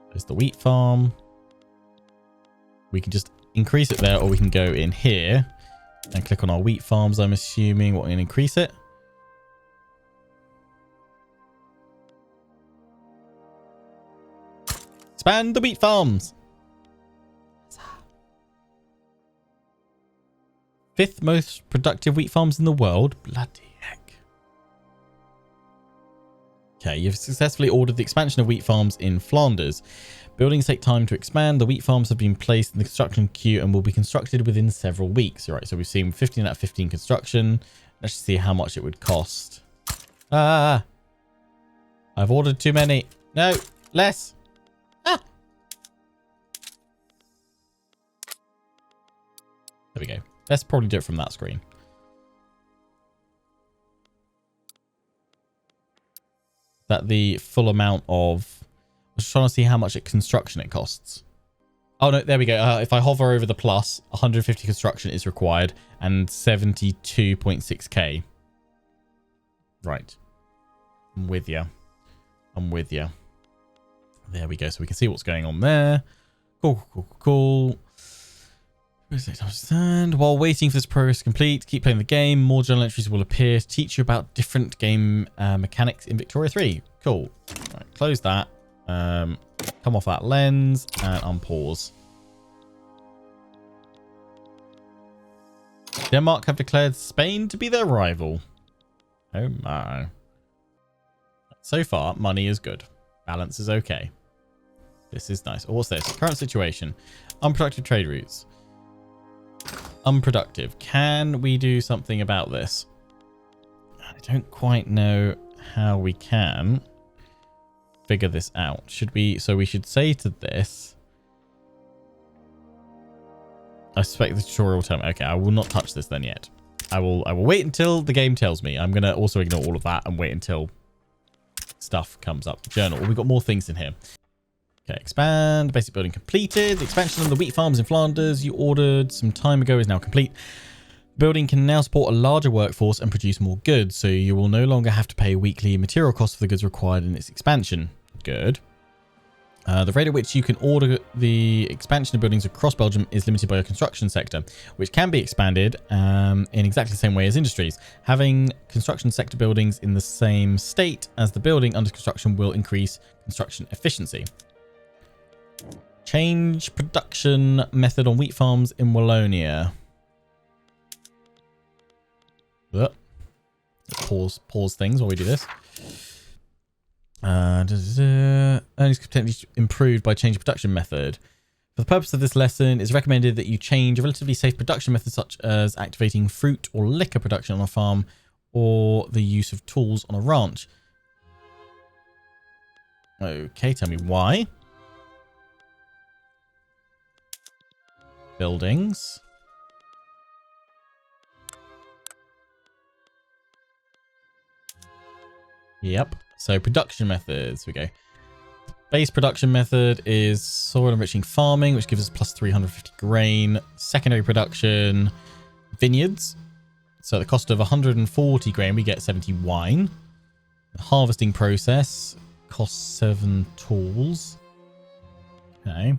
There's the wheat farm. We can just increase it there, or we can go in here and click on our wheat farms. I'm assuming what we're going to increase it. Expand the wheat farms. 5th most productive wheat farms in the world. Bloody heck. Okay, you've successfully ordered the expansion of wheat farms in Flanders. Buildings take time to expand. The wheat farms have been placed in the construction queue and will be constructed within several weeks. All right, so we've seen 15 out of 15 construction. Let's see how much it would cost. I've ordered too many. No, less. There we go. Let's probably do it from that screen. That the full amount of... I was trying to see how much construction it costs. Oh, no, there we go. If I hover over the plus, 150 construction is required and 72.6k. Right. I'm with you. I'm with you. There we go. So we can see what's going on there. Cool. And while waiting for this progress to complete, keep playing the game. More journal entries will appear to teach you about different game mechanics in Victoria 3. Cool. Right, close that. Come off that lens and unpause. Denmark have declared Spain to be their rival. Oh my. So far, money is good. Balance is okay. This is nice. Oh, what's this? Current situation. Unproductive trade routes. Unproductive. Can we do something about this? I don't quite know how we can figure this out. Should we? So we should say to this. I suspect the tutorial will tell me. Okay, I will not touch this then yet. I will wait until the game tells me. I'm going to also ignore all of that and wait until stuff comes up. Journal. We've got more things in here. Okay, expand. Basic building completed. The expansion of the wheat farms in Flanders you ordered some time ago is now complete. The building can now support a larger workforce and produce more goods, so you will no longer have to pay weekly material costs for the goods required in its expansion. Good. The rate at which you can order the expansion of buildings across Belgium is limited by your construction sector, which can be expanded in exactly the same way as industries. Having construction sector buildings in the same state as the building under construction will increase construction efficiency. Change production method on wheat farms in Wallonia. Pause things while we do this. Earnings could potentially improved by change production method. For the purpose of this lesson, it's recommended that you change a relatively safe production method such as activating fruit or liquor production on a farm or the use of tools on a ranch. Okay, tell me why. Buildings. Yep. So production methods, we go. Base production method is soil enriching farming, which gives us plus 350 grain. Secondary production, vineyards. So at the cost of 140 grain, we get 70 wine. The harvesting process costs 7 tools. Okay.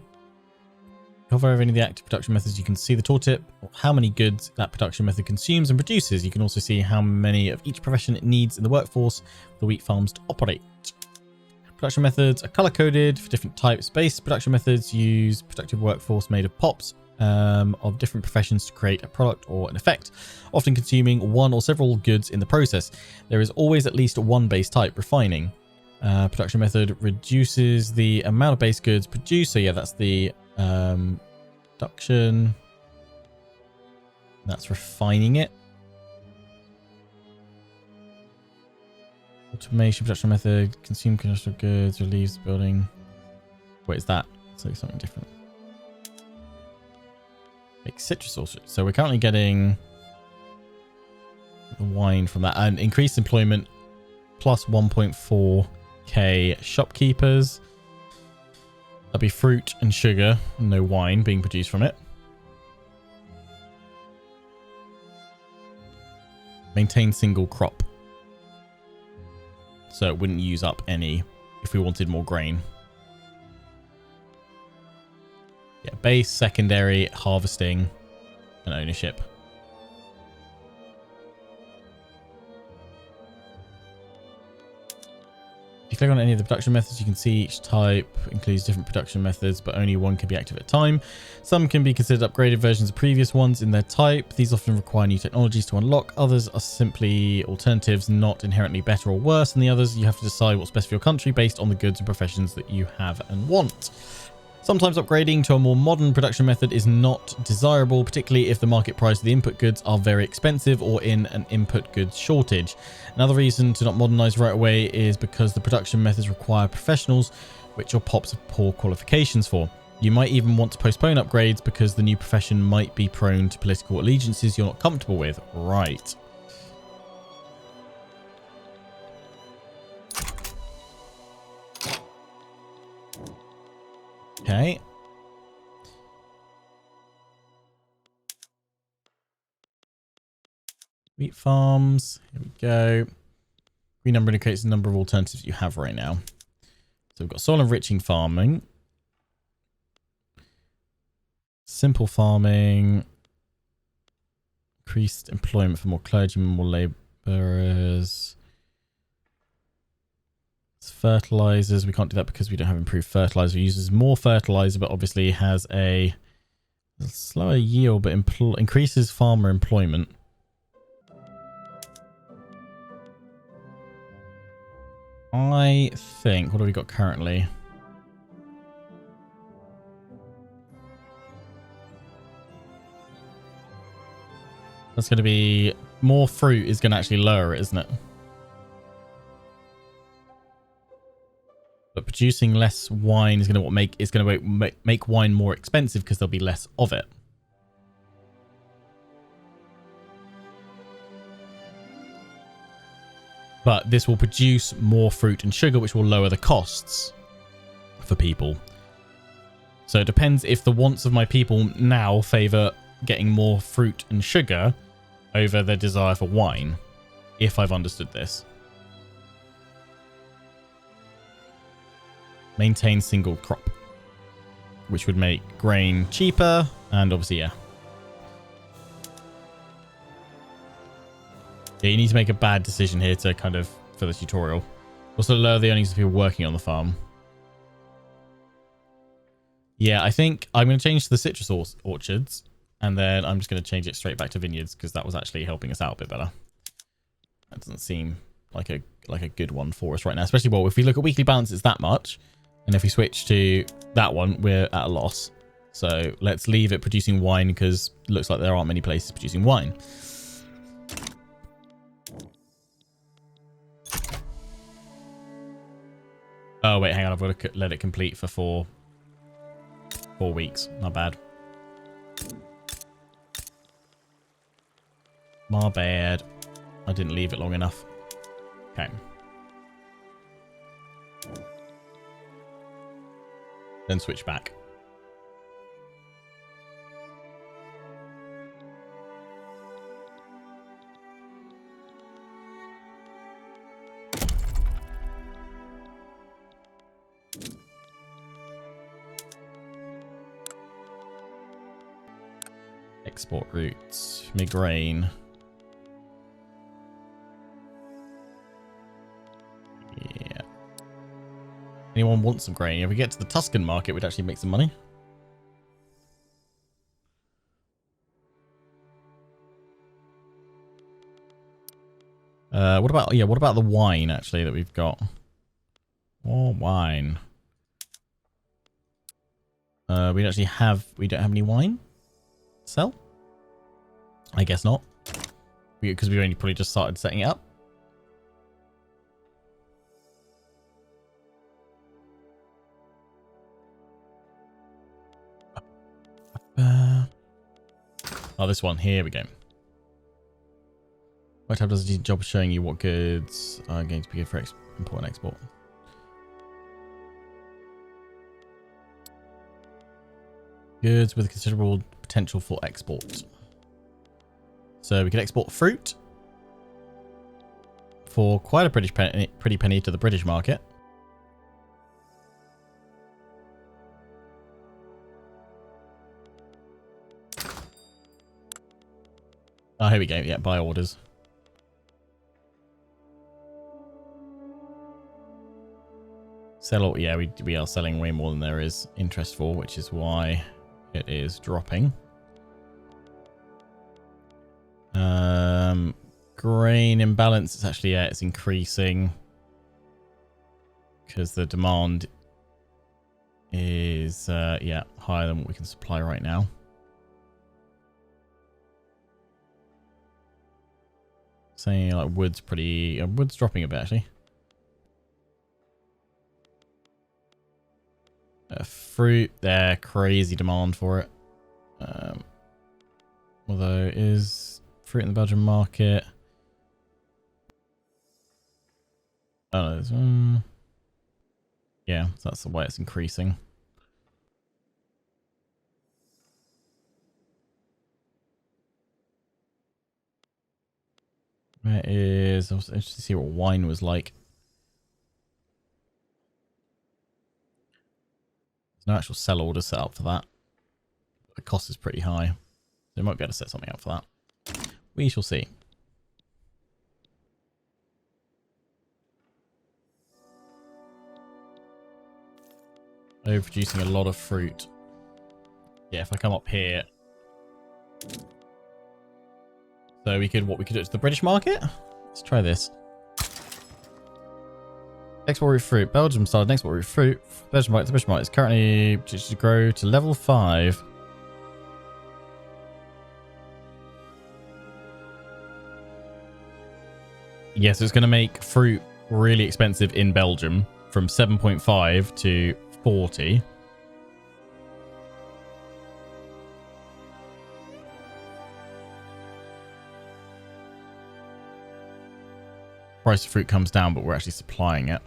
Cover any of the active production methods. You can see the tooltip, how many goods that production method consumes and produces. You can also see how many of each profession it needs in the workforce for the wheat farms to operate. Production methods are color-coded for different types. Base production methods use productive workforce made of pops of different professions to create a product or an effect, often consuming one or several goods in the process. There is always at least one base type, refining. Production method reduces the amount of base goods produced. So yeah, that's the production. That's refining it. Automation production method, consume industrial goods, relieves the building. Wait, is that? It's like something different. Make citrus sauce. So we're currently getting the wine from that. And increased employment plus 1.4k shopkeepers. That'd be fruit and sugar, and no wine being produced from it. Maintain single crop. So it wouldn't use up any if we wanted more grain. Yeah, base, secondary, harvesting, and ownership. If you click on any of the production methods, you can see each type includes different production methods, but only one can be active at a time. Some can be considered upgraded versions of previous ones in their type. These often require new technologies to unlock. Others are simply alternatives, not inherently better or worse than the others. You have to decide what's best for your country based on the goods and professions that you have and want. Sometimes upgrading to a more modern production method is not desirable, particularly if the market price of the input goods are very expensive or in an input goods shortage. Another reason to not modernize right away is because the production methods require professionals, which your pops have poor qualifications for. You might even want to postpone upgrades because the new profession might be prone to political allegiances you're not comfortable with. Right. Okay. Wheat farms. Here we go. Green number indicates the number of alternatives you have right now. So we've got soil enriching farming, simple farming, increased employment for more clergymen, more labourers. It's fertilizers. We can't do that because we don't have improved fertilizer. It uses more fertilizer, but obviously has a slower yield, but increases farmer employment. I think, what have we got currently? That's going to be more fruit is going to actually lower it, isn't it? But producing less wine is going to make wine more expensive because there'll be less of it. But this will produce more fruit and sugar, which will lower the costs for people. So it depends if the wants of my people now favour getting more fruit and sugar over their desire for wine, if I've understood this. Maintain single crop, which would make grain cheaper, and obviously, yeah. Yeah, you need to make a bad decision here to kind of, for the tutorial. Also lower the earnings of people working on the farm. Yeah, I think I'm going to change to the citrus orchards, and then I'm just going to change it straight back to vineyards, because that was actually helping us out a bit better. That doesn't seem like a good one for us right now, especially, well, if we look at weekly balance, it's that much. And if we switch to that one, we're at a loss. So let's leave it producing wine, because it looks like there aren't many places producing wine. Oh, wait, hang on. I've got to let it complete for four weeks. Not bad. My bad. I didn't leave it long enough. Okay. Then switch back. Export routes. Migraine. Yeah. Anyone want some grain? If we get to the Tuscan market, we'd actually make some money. What about the wine actually that we've got? More wine. We don't have any wine to sell? I guess not. Because we only probably just started setting it up. Oh, this one. Here we go. What tab does a decent job of showing you what goods are going to be good for import and export? Goods with considerable potential for export. So we can export fruit for quite a pretty penny to the British market. Oh, here we go. Yeah, buy orders. Sell. Yeah, we are selling way more than there is interest for, which is why it is dropping. Grain imbalance is actually, yeah, it's increasing because the demand is yeah, higher than what we can supply right now. Saying like wood's dropping a bit actually. Fruit, there, crazy demand for it. Although is fruit in the Belgian market. Oh, yeah, so that's the way it's increasing. Where is... I was interested to see what wine was like. There's no actual sell order set up for that. The cost is pretty high. So they might be able to set something up for that. We shall see. Overproducing a lot of fruit. Yeah, if I come up here. So what we could do to the British market? Let's try this. Export root fruit. Belgium started an export root fruit. Belgium market, the British market is currently to grow to level 5. Yes, it's going to make fruit really expensive in Belgium from 7.5 to 40. Price of fruit comes down, but we're actually supplying it.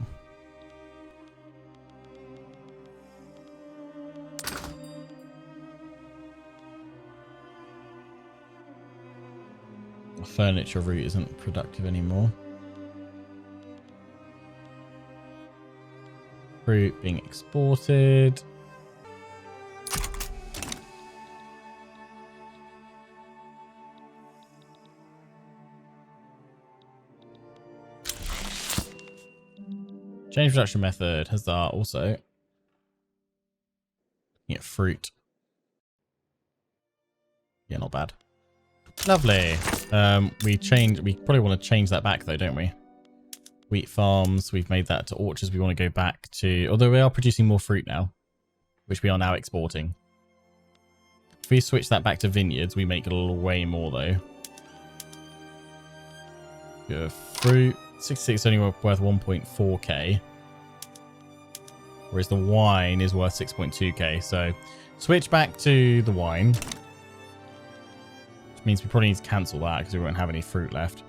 The furniture route isn't productive anymore. Fruit being exported. Change production method. Huzzah. Also, yeah, fruit. Yeah, not bad. Lovely. We probably want to change that back though, don't we? Wheat farms. We've made that to orchards. We want to go back to, although we are producing more fruit now, which we are now exporting. If we switch that back to vineyards, we make a little way more though. Good fruit. 66 is only worth 1.4k. Whereas the wine is worth 6.2k. So switch back to the wine. Which means we probably need to cancel that because we won't have any fruit left.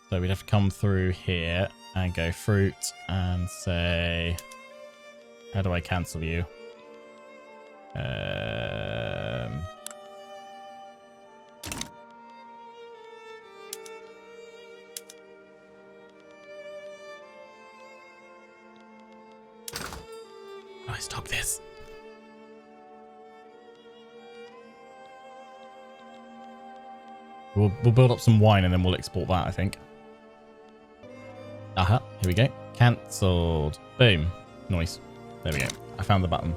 So we'd have to come through here and go fruit and say, how do I cancel you? I stock this. We'll build up some wine and then we'll export that, I think. Aha, here we go. Cancelled. Boom. Nice. There we go. I found the button.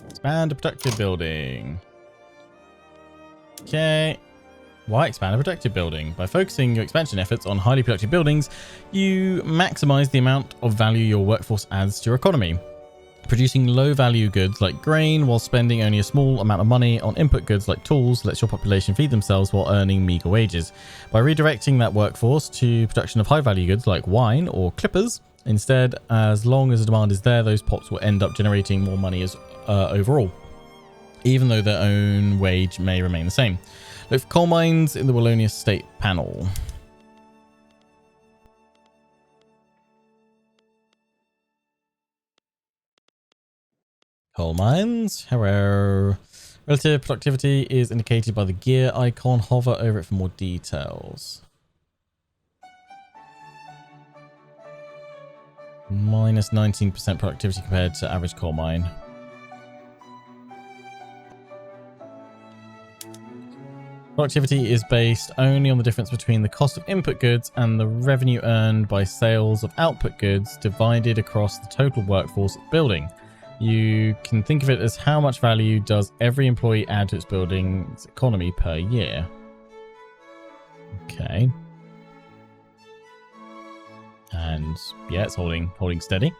Expand a productive building. Okay. Why expand a productive building? By focusing your expansion efforts on highly productive buildings, you maximize the amount of value your workforce adds to your economy. Producing low-value goods like grain while spending only a small amount of money on input goods like tools lets your population feed themselves while earning meager wages. By redirecting that workforce to production of high-value goods like wine or clippers, instead, as long as the demand is there, those pots will end up generating more money as overall, even though their own wage may remain the same. Look for coal mines in the Wallonia State panel. Coal mines. Hello. Relative productivity is indicated by the gear icon. Hover over it for more details. Minus 19% productivity compared to average coal mine. Productivity is based only on the difference between the cost of input goods and the revenue earned by sales of output goods divided across the total workforce of the building. You can think of it as how much value does every employee add to its building's economy per year. Okay. And yeah, it's holding steady.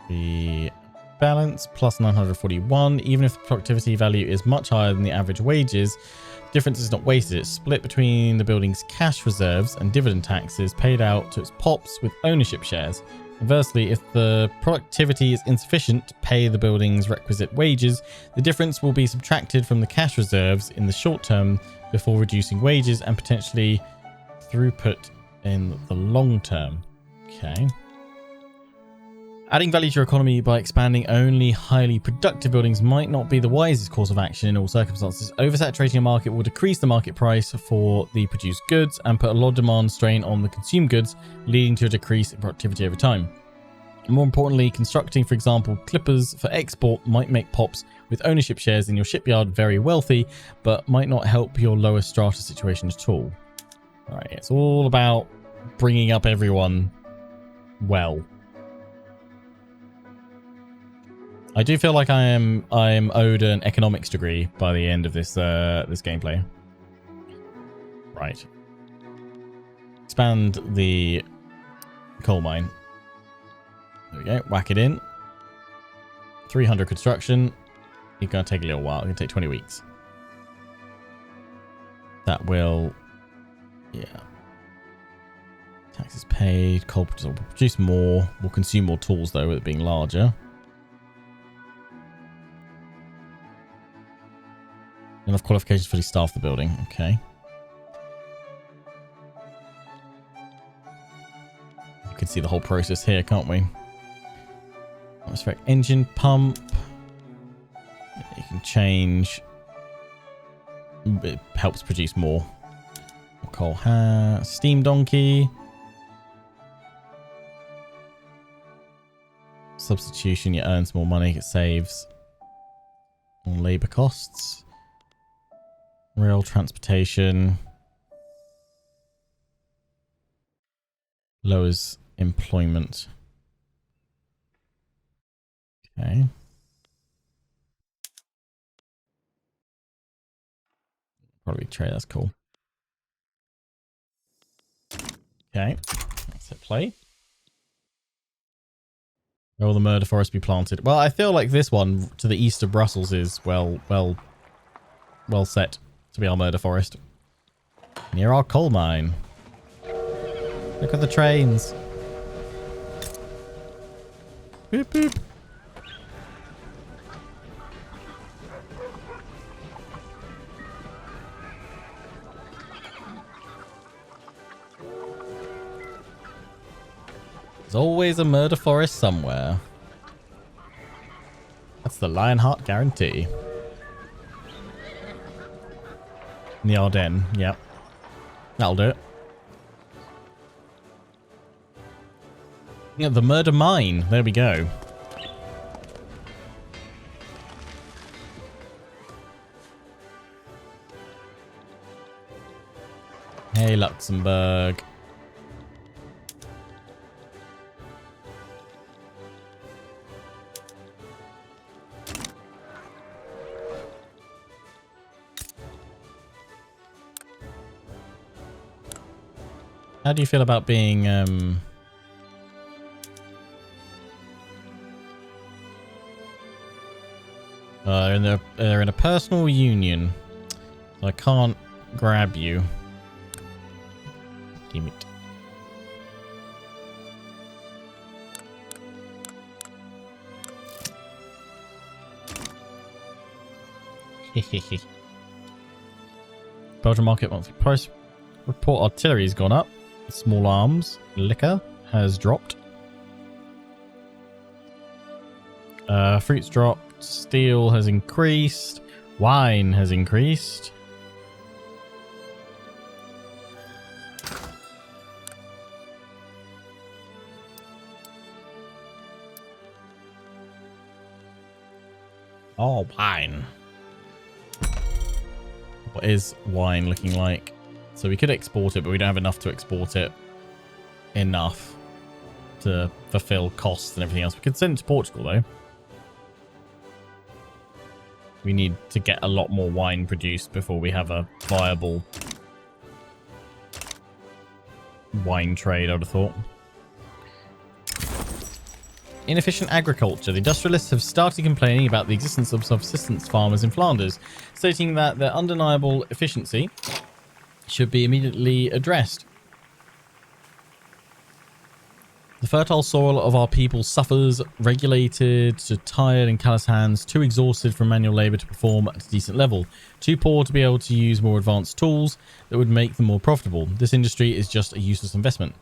The balance plus 941. Even if the productivity value is much higher than the average wages, difference is not wasted. It's split between the building's cash reserves and dividend taxes paid out to its POPs with ownership shares. Conversely, if the productivity is insufficient to pay the building's requisite wages, the difference will be subtracted from the cash reserves in the short term before reducing wages and potentially throughput in the long term. Okay. Adding value to your economy by expanding only highly productive buildings might not be the wisest course of action in all circumstances. Oversaturating a market will decrease the market price for the produced goods and put a lot of demand strain on the consumed goods, leading to a decrease in productivity over time. More importantly, constructing, for example, clippers for export might make POPs with ownership shares in your shipyard very wealthy, but might not help your lower strata situation at all. All right, it's all about bringing up everyone well. I do feel like I am owed an economics degree by the end of this this gameplay. Right. Expand the coal mine. There we go. Whack it in. 300 construction. It's going to take a little while. It's going to take 20 weeks. That will... Yeah. Taxes paid. Coal will produce more. Will consume more tools, though, with it being larger. Enough qualifications to fully staff the building. Okay. You can see the whole process here, can't we? Atmospheric engine pump. You can change. It helps produce more. Coal steam donkey. Substitution. You earn some more money. It saves on labor costs. Rail transportation. Lowers employment. Okay. Probably trade. That's cool. Okay. Let's hit play. Where will the murder forest be planted? Well, I feel like this one to the east of Brussels is well set to be our murder forest. Near our coal mine. Look at the trains. Boop, boop. There's always a murder forest somewhere. That's the Lionheart guarantee. In the Ardennes, yep. That'll do it. Yeah, the murder mine. There we go. Hey, Luxembourg. How do you feel about being, they're in a personal union, so I can't grab you. Damn it. Belgian market monthly price report. Artillery's gone up. Small arms, liquor has dropped. Fruits dropped. Steel has increased. Wine has increased. Oh, wine. What is wine looking like? So we could export it, but we don't have enough to export it enough to fulfill costs and everything else. We could send it to Portugal, though. We need to get a lot more wine produced before we have a viable wine trade, I would have thought. Inefficient agriculture. The industrialists have started complaining about the existence of subsistence farmers in Flanders, stating that their undeniable efficiency should be immediately addressed. The fertile soil of our people suffers, regulated to tired and callous hands, too exhausted from manual labour to perform at a decent level, too poor to be able to use more advanced tools that would make them more profitable. This industry is just a useless investment.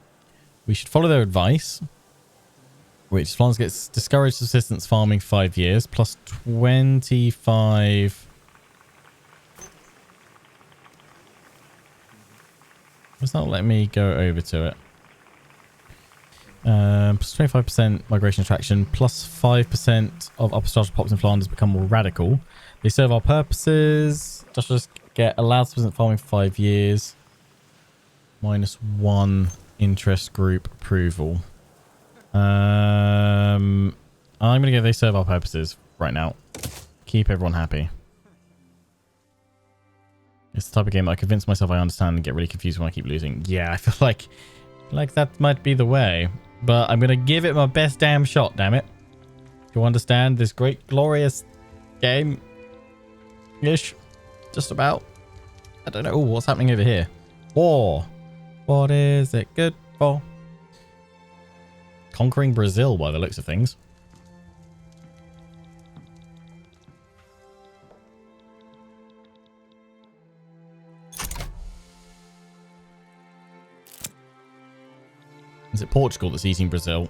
We should follow their advice, which Flanders gets discouraged subsistence farming 5 years, plus 25... It's not letting me go over to it. Plus 25% migration attraction, plus 5% of upper strata pops in Flanders become more radical. They serve our purposes. Just get allowed subsistence farming for 5 years. -1 interest group approval. I'm going to go they serve our purposes right now. Keep everyone happy. It's the type of game I convince myself I understand and get really confused when I keep losing. Yeah, I feel like that might be the way. But I'm going to give it my best damn shot, damn it. To understand this great, glorious game-ish. Just about. I don't know. Ooh, what's happening over here? War. What is it good for? Conquering Brazil by the looks of things. Is it Portugal that's eating Brazil?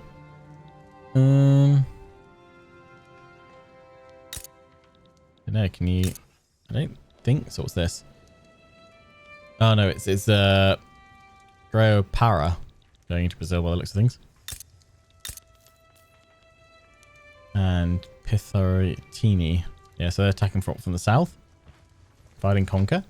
I don't know, can you... I don't think so. What's this? Oh no, it's Para going into Brazil by the looks of things. And Pitharitini. Yeah, so they're attacking from the south. Divide and conquer.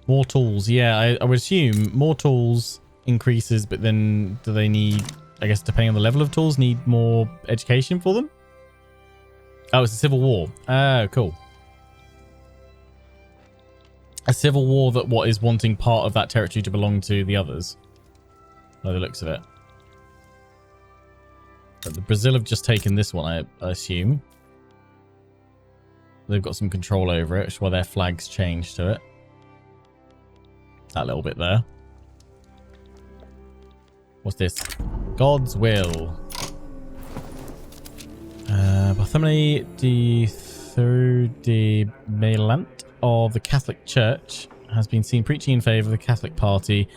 More tools. Yeah, I would assume more tools increases, but then do they need, I guess depending on the level of tools, need more education for them? Oh, it's a civil war. Oh, cool. A civil war that what is wanting part of that territory to belong to the others. By the looks of it. But the Brazil have just taken this one, I assume. They've got some control over it, which is why their flags changed to it. That little bit there. What's this? God's will. Bartholomew de Melant of the Catholic Church has been seen preaching in favour of the Catholic Party,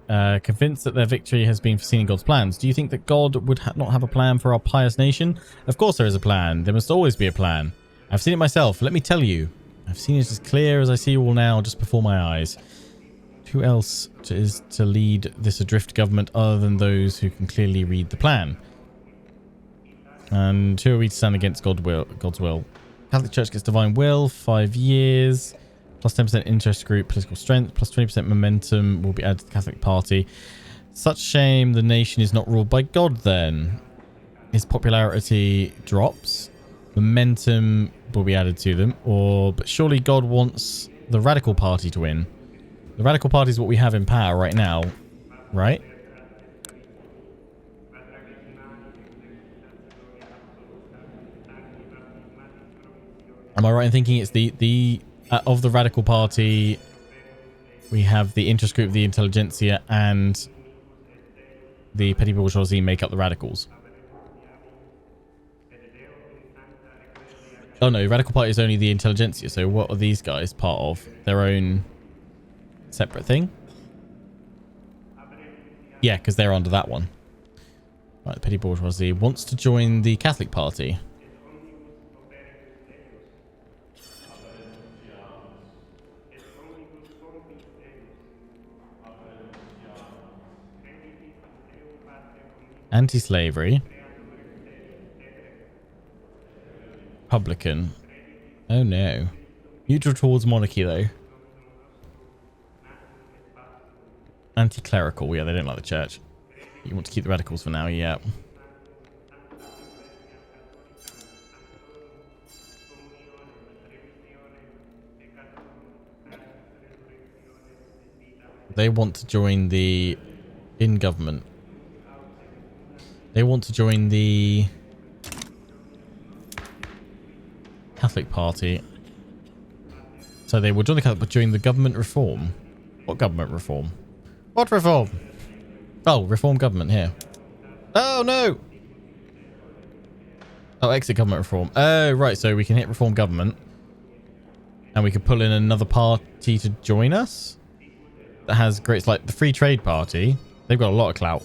convinced that their victory has been foreseen in God's plans. Do you think that God would not have a plan for our pious nation? Of course there is a plan. There must always be a plan. I've seen it myself. Let me tell you. I've seen it as clear as I see you all now, just before my eyes. Who else is to lead this adrift government other than those who can clearly read the plan? And who are we to stand against God's will? Catholic Church gets divine will, 5 years, plus 10% interest group, political strength, plus 20% momentum will be added to the Catholic Party. Such shame the nation is not ruled by God then. His popularity drops. Momentum will be added to them. But surely God wants the Radical Party to win. The Radical Party is what we have in power right now, right? Am I right in thinking it's the of the Radical Party, we have the interest group, the intelligentsia, and the petty bourgeoisie make up the radicals? Oh no, Radical Party is only the intelligentsia, so what are these guys part of? Their own separate thing? Yeah, because they're under that one. Right, the petty bourgeoisie wants to join the Catholic Party. Anti-slavery. Republican. Oh no. Neutral towards monarchy though. Anti-clerical. Yeah, they don't like the church. You want to keep the radicals for now, yeah. They want to join the in government. They want to join the Catholic Party. So they will join the Catholic, but join the government reform. What government reform? What reform? Oh, reform government here. Oh, no. Oh, exit government reform. Oh, right. So we can hit reform government. And we could pull in another party to join us. That has great, like the Free Trade Party. They've got a lot of clout.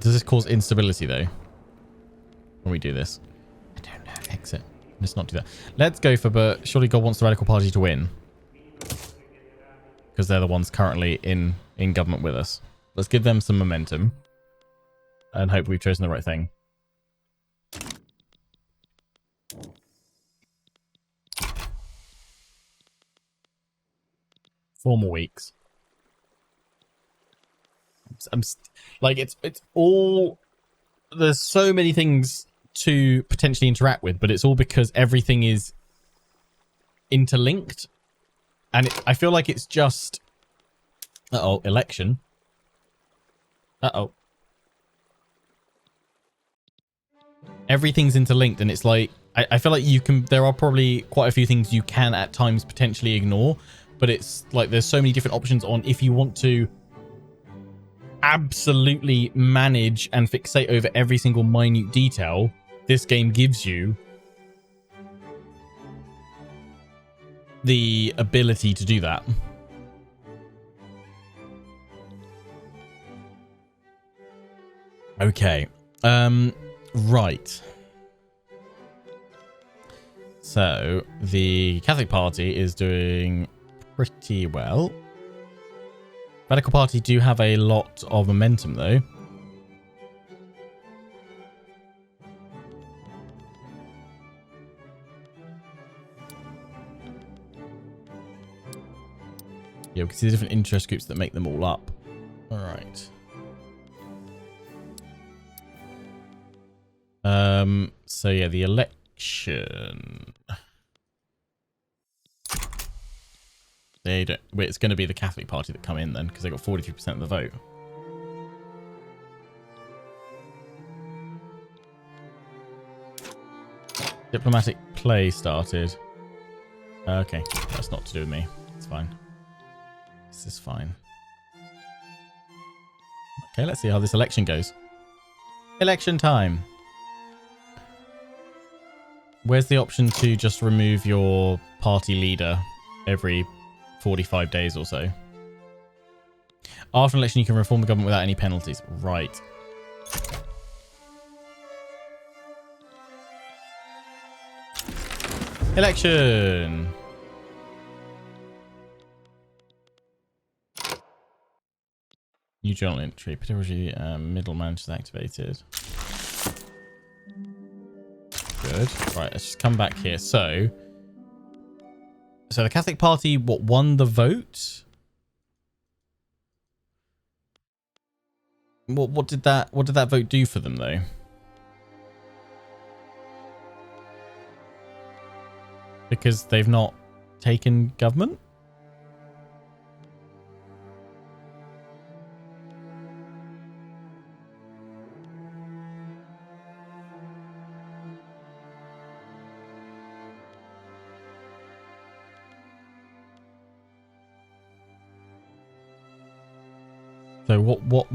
Does this cause instability, though? When we do this? I don't know. Exit. Let's not do that. Let's go for, but surely God wants the Radical Party to win. Because they're the ones currently in government with us. Let's give them some momentum. And hope we've chosen the right thing. 4 more weeks. Like it's all, there's so many things to potentially interact with, but it's all because everything is interlinked, and I feel like it's just election. Everything's interlinked, and it's like I feel like there are probably quite a few things you can at times potentially ignore, but it's like there's so many different options on if you want to absolutely manage and fixate over every single minute detail. This game gives you the ability to do that. Okay. Right. So the Catholic Party is doing pretty well. Radical Party do have a lot of momentum, though. Yeah, we can see the different interest groups that make them all up. All right. So yeah, the election. They don't. Wait, it's going to be the Catholic Party that come in then, because they got 43% of the vote. Diplomatic play started. Okay, that's not to do with me. It's fine. This is fine. Okay, let's see how this election goes. Election time. Where's the option to just remove your party leader every 45 days or so? After an election, you can reform the government without any penalties. Right. Election. New journal entry. Particularly middle managers activated. Good. Right, let's just come back here. So the Catholic Party, what, won the vote? What did that vote do for them, though? Because they've not taken government? So what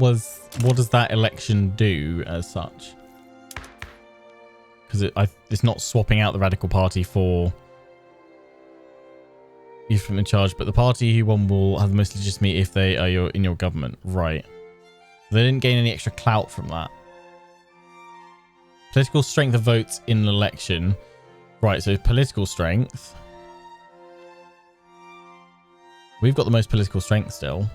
does that election do as such? Because it's not swapping out the Radical Party for you from in charge, but the party who won will have the most legitimacy if they are in your government. Right. They didn't gain any extra clout from that. Political strength of votes in an election. Right, so political strength. We've got the most political strength still.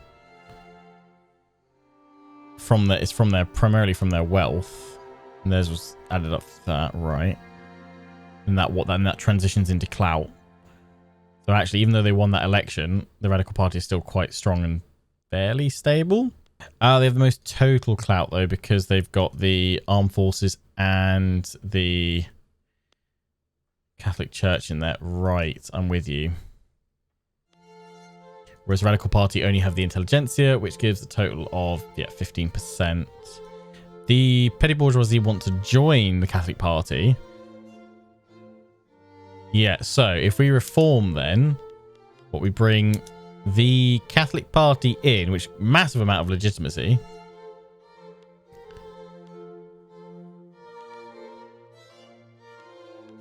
It's primarily from their wealth, and theirs was added up to that, right? And that transitions into clout. So actually, even though they won that election, the Radical Party is still quite strong and fairly stable. They have the most total clout though, because they've got the armed forces and the Catholic Church in there. Right, I'm with you. Whereas Radical Party only have the intelligentsia, which gives a total of 15%. The petty bourgeoisie want to join the Catholic Party. Yeah, so if we reform then, what we bring the Catholic Party in, which massive amount of legitimacy.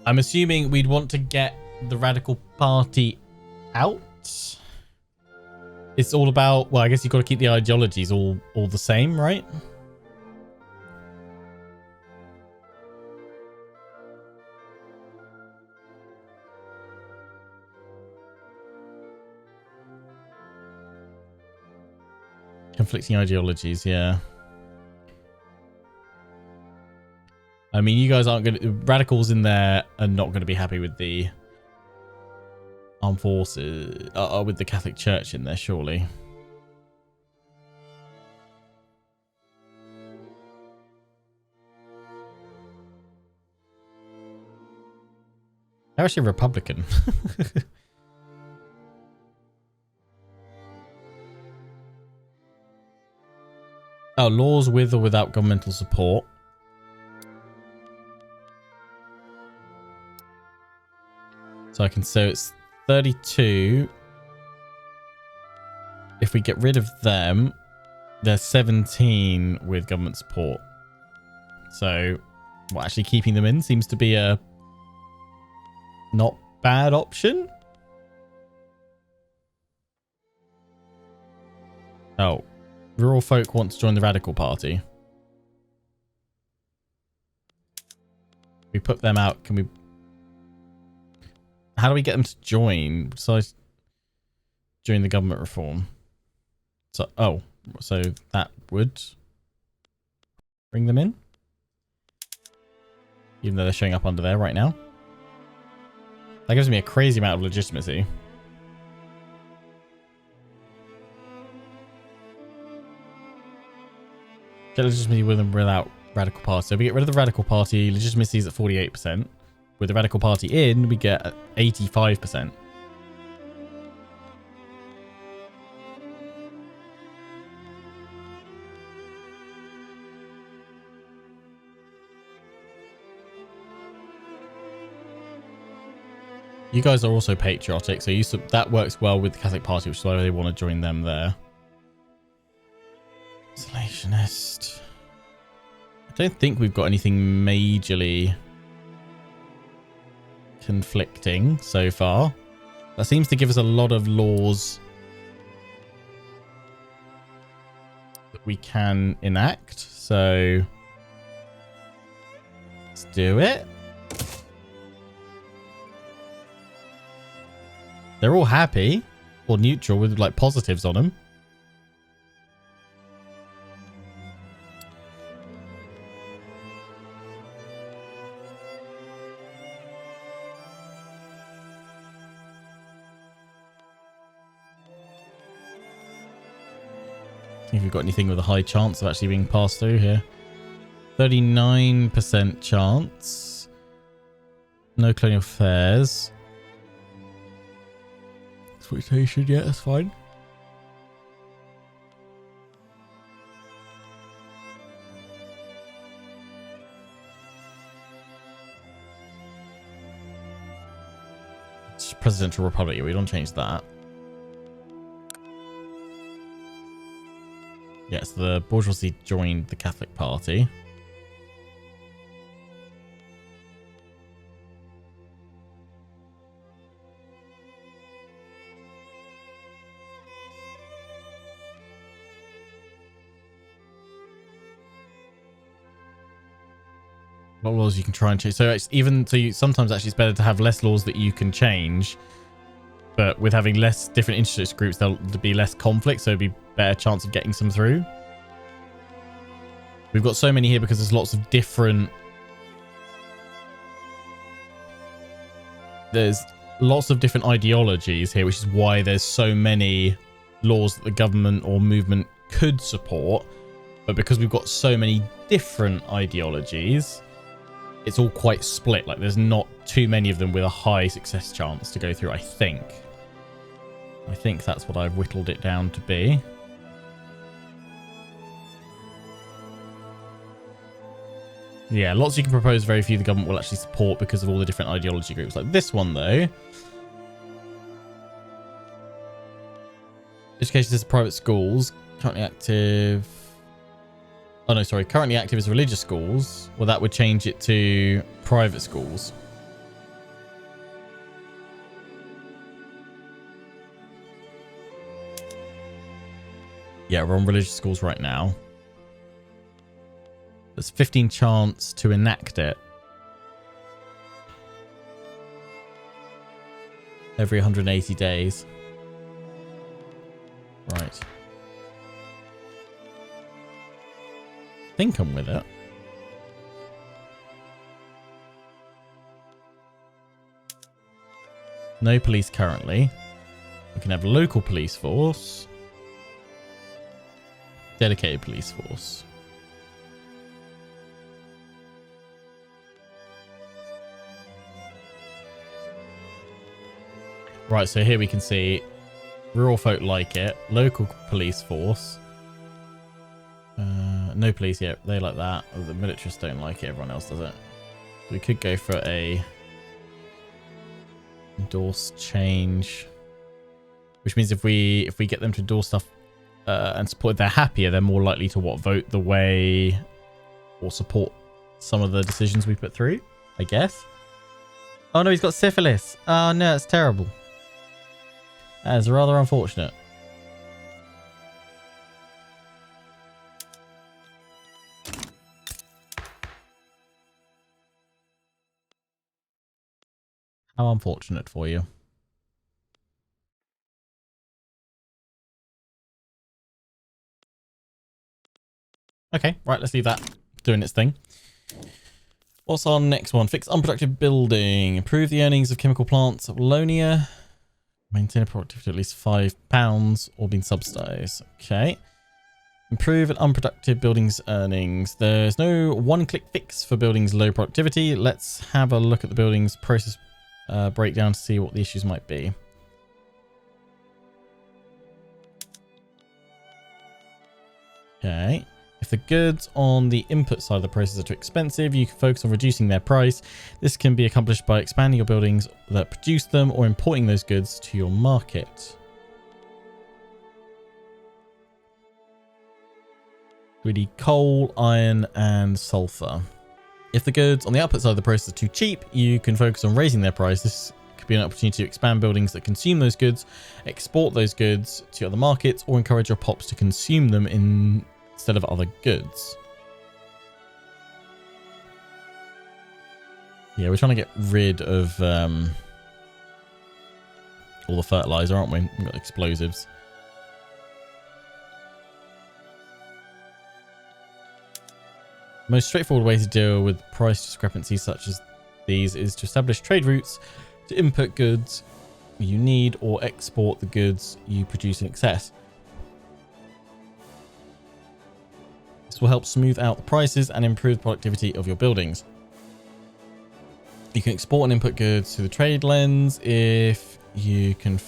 I'm assuming we'd want to get the Radical Party out. It's all about, well, I guess you've got to keep the ideologies all the same, right? Conflicting ideologies, yeah. I mean, you guys aren't going to... Radicals in there are not going to be happy with the armed forces, with the Catholic Church in there, surely. They're actually Republican. Oh, laws with or without governmental support. So it's 32. If we get rid of them, there's 17 with government support. So, well, actually keeping them in seems to be a not bad option. Oh, rural folk want to join the Radical Party. We put them out. Can we... How do we get them to join besides join the government reform? So, oh, so that would bring them in, even though they're showing up under there right now. That gives me a crazy amount of legitimacy. Get legitimacy with and without Radical Party. So if we get rid of the Radical Party, legitimacy is at 48%. With the Radical Party in, we get 85%. You guys are also patriotic, so that works well with the Catholic Party, which is why they want to join them there. Isolationist. I don't think we've got anything majorly conflicting so far. That seems to give us a lot of laws that we can enact. So let's do it. They're all happy or neutral with like positives on them. If you've got anything with a high chance of actually being passed through here. 39% chance. No colonial affairs. Exploitation, yeah, that's fine. It's presidential republic, we don't change that. Yes, the bourgeoisie joined the Catholic Party. A lot of laws you can try and change. So it's sometimes actually it's better to have less laws that you can change, but with having less different interest groups, there'll be less conflict, so it'd be better chance of getting some through. We've got so many here because there's lots of different... There's lots of different ideologies here, which is why there's so many laws that the government or movement could support. But because we've got so many different ideologies, it's all quite split. Like, there's not too many of them with a high success chance to go through, I think. I think that's what I've whittled it down to be. Yeah, lots you can propose, very few the government will actually support because of all the different ideology groups. Like this one, though. Education says private schools. Currently active... Oh, no, sorry. Currently active is religious schools. Well, that would change it to private schools. Yeah, we're on religious schools right now. There's 15 chance to enact it. Every 180 days. Right. I think I'm with it. No police currently. We can have local police force. Dedicated police force. Right, so here we can see rural folk like it. Local police force. No police yet. They like that. The militarists don't like it. Everyone else does it. So we could go for a endorse change. Which means if we get them to endorse stuff and support, they're happier, they're more likely to vote the way or support some of the decisions we put through, I guess. Oh no, he's got syphilis. Oh no, it's terrible. That is rather unfortunate. How unfortunate for you. Okay, right, let's leave that doing its thing. What's our next one? Fix unproductive building. Improve the earnings of chemical plants of Apollonia. Maintain a productivity of at least £5 or being subsidized. Okay. Improve an unproductive building's earnings. There's no one-click fix for buildings' low productivity. Let's have a look at the building's process breakdown to see what the issues might be. Okay. If the goods on the input side of the process are too expensive, you can focus on reducing their price. This can be accomplished by expanding your buildings that produce them or importing those goods to your market. We need coal, iron, and sulfur. If the goods on the output side of the process are too cheap, you can focus on raising their price. This could be an opportunity to expand buildings that consume those goods, export those goods to other markets, or encourage your pops to consume them instead of other goods. Yeah, we're trying to get rid of all the fertilizer, aren't we? We've got explosives. The most straightforward way to deal with price discrepancies such as these is to establish trade routes to input goods you need or export the goods you produce in excess. This will help smooth out the prices and improve the productivity of your buildings. You can export and input goods to the trade lanes if you can.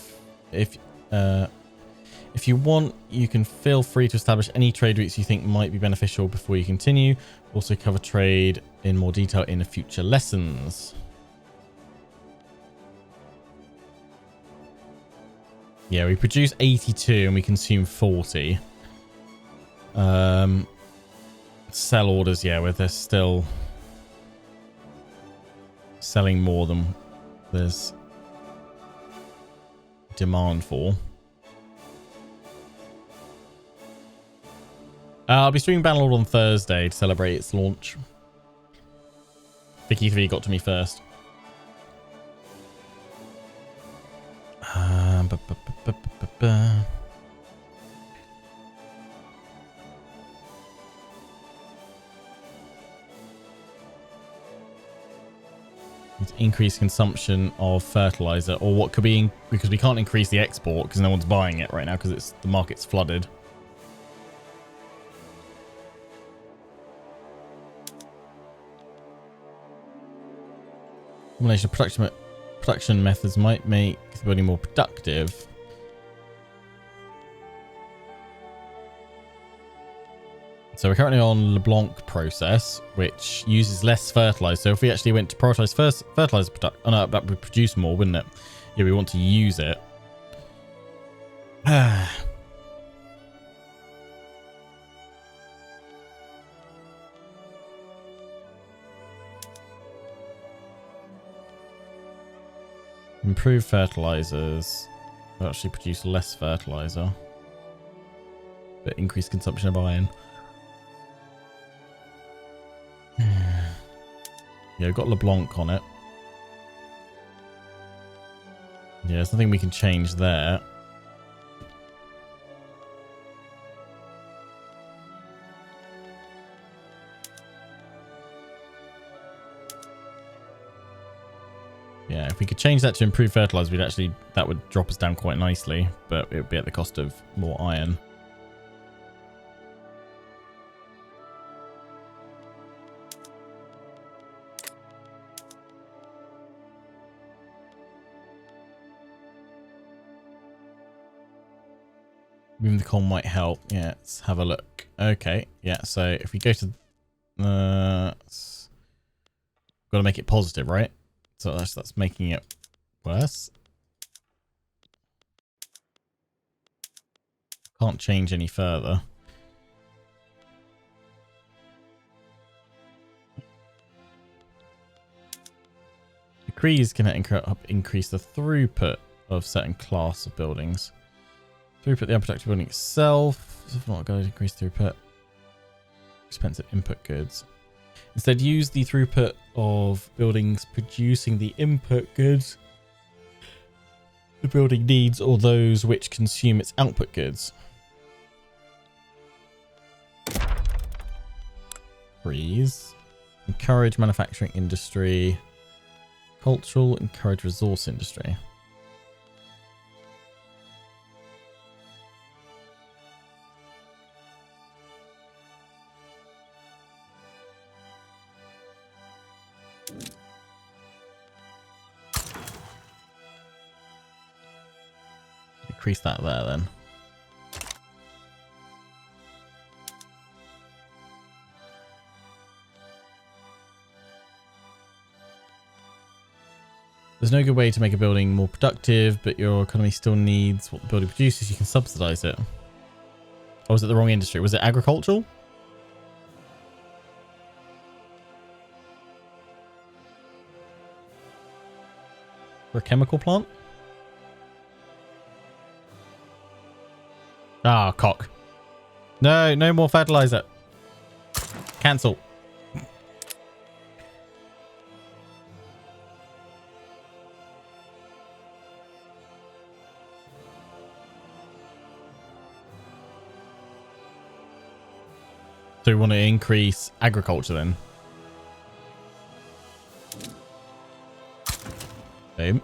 If you want, you can feel free to establish any trade routes you think might be beneficial before you continue. Also cover trade in more detail in future lessons. Yeah, we produce 82 and we consume 40. Sell orders, yeah, where they're still selling more than there's demand for. I'll be streaming Bannerlord on Thursday to celebrate its launch. Vicky 3 got to me first. It's increased consumption of fertilizer, or what could be because we can't increase the export because no one's buying it right now because the market's flooded. Combination of production methods might make the building more productive. So we're currently on LeBlanc process, which uses less fertilizer. So if we actually went to prioritize first fertilizer production, oh no, that would produce more, wouldn't it? Yeah, we want to use it. Improve fertilizers. Will actually produce less fertilizer, but increase consumption of iron. Yeah, we've got LeBlanc on it. Yeah, there's nothing we can change there. Yeah, if we could change that to improve fertilizer, we'd actually, that would drop us down quite nicely, but it would be at the cost of more iron. Moving the coal might help. Yeah, let's have a look. Okay, yeah, so if we go to... got to make it positive, right? So that's making it worse. Can't change any further. Decrees can increase the throughput of certain class of buildings. Throughput the unproductive building itself. If not going to increase throughput. Expensive input goods. Instead, use the throughput of buildings producing the input goods the building needs or those which consume its output goods. Freeze. Encourage manufacturing industry. Cultural, encourage resource industry. Increase that there then. There's no good way to make a building more productive, but your economy still needs what the building produces. You can subsidize it. Or was it the wrong industry? Was it agricultural? For a chemical plant? Ah, cock. No, no more fertilizer. Cancel. So we want to increase agriculture then. Boom.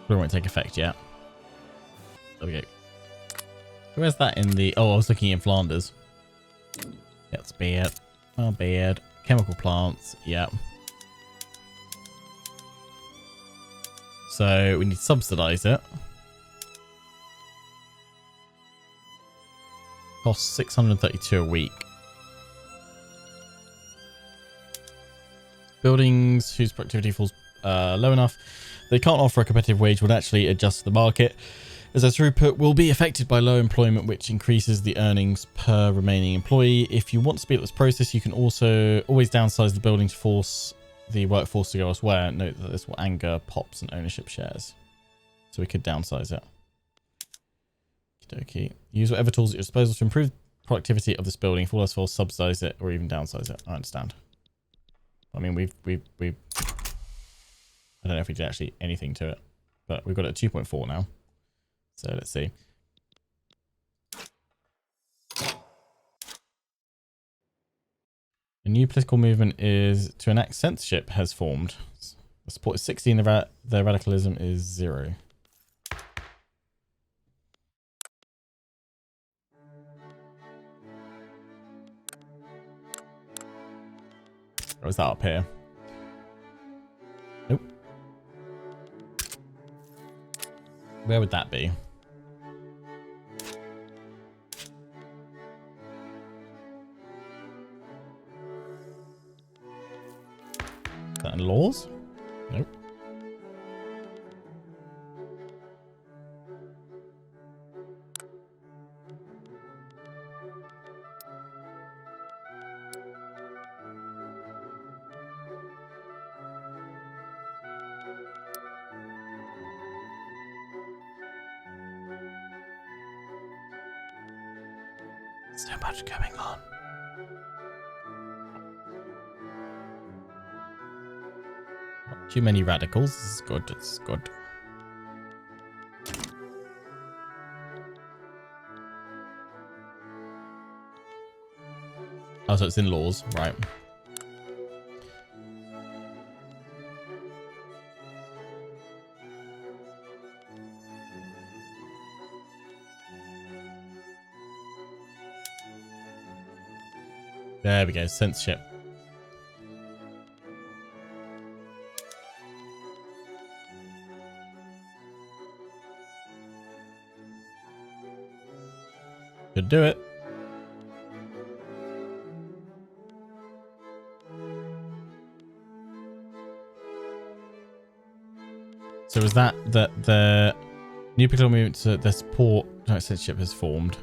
It won't take effect yet. There we go. Where's that in the... Oh, I was looking in Flanders. That's bad. Oh, bad. Chemical plants. Yeah. So we need to subsidize it. Costs 632 a week. Buildings whose productivity falls low enough they can't offer a competitive wage would actually adjust to the market, as their throughput will be affected by low employment, which increases the earnings per remaining employee. If you want to speed up this process, you can also always downsize the building to force the workforce to go elsewhere. Note that this will anger POPs and ownership shares. So we could downsize it. Okey-dokey. Use whatever tools at your disposal to improve productivity of this building. If all else fails, subsidize it or even downsize it. I understand. I mean, we've I don't know if we did actually anything to it, but we've got it at 2.4 now. So let's see. A new political movement is to enact censorship has formed. The support is 16, the radicalism is 0. Or is that up here? Nope. Where would that be? that in laws? Nope. So much going on. Not too many radicals. This is good. It's good. Oh, so it's in laws, right? There we go. Censorship. Could do it. So is that the new political movement to the support censorship has formed?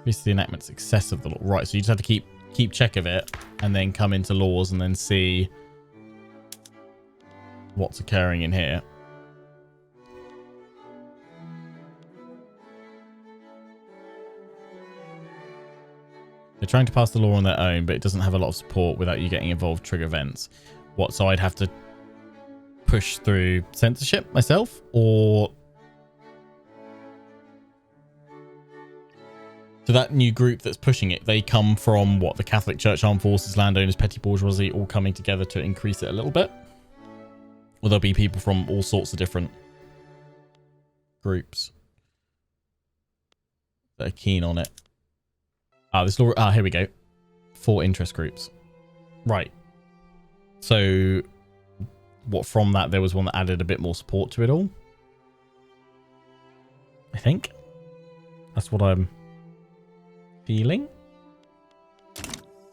This is the enactment success of the law. Right, so you just have to keep check of it and then come into laws and then see what's occurring in here. They're trying to pass the law on their own, but it doesn't have a lot of support without you getting involved, trigger events. What, so I'd have to push through censorship myself, or... So that new group that's pushing it, they come from what? The Catholic Church, armed forces, landowners, petty bourgeoisie, all coming together to increase it a little bit? Or there'll be people from all sorts of different groups that are keen on it. This law, here we go. 4 interest groups. Right. So what, from that there was one that added a bit more support to it all? I think. That's what I'm feeling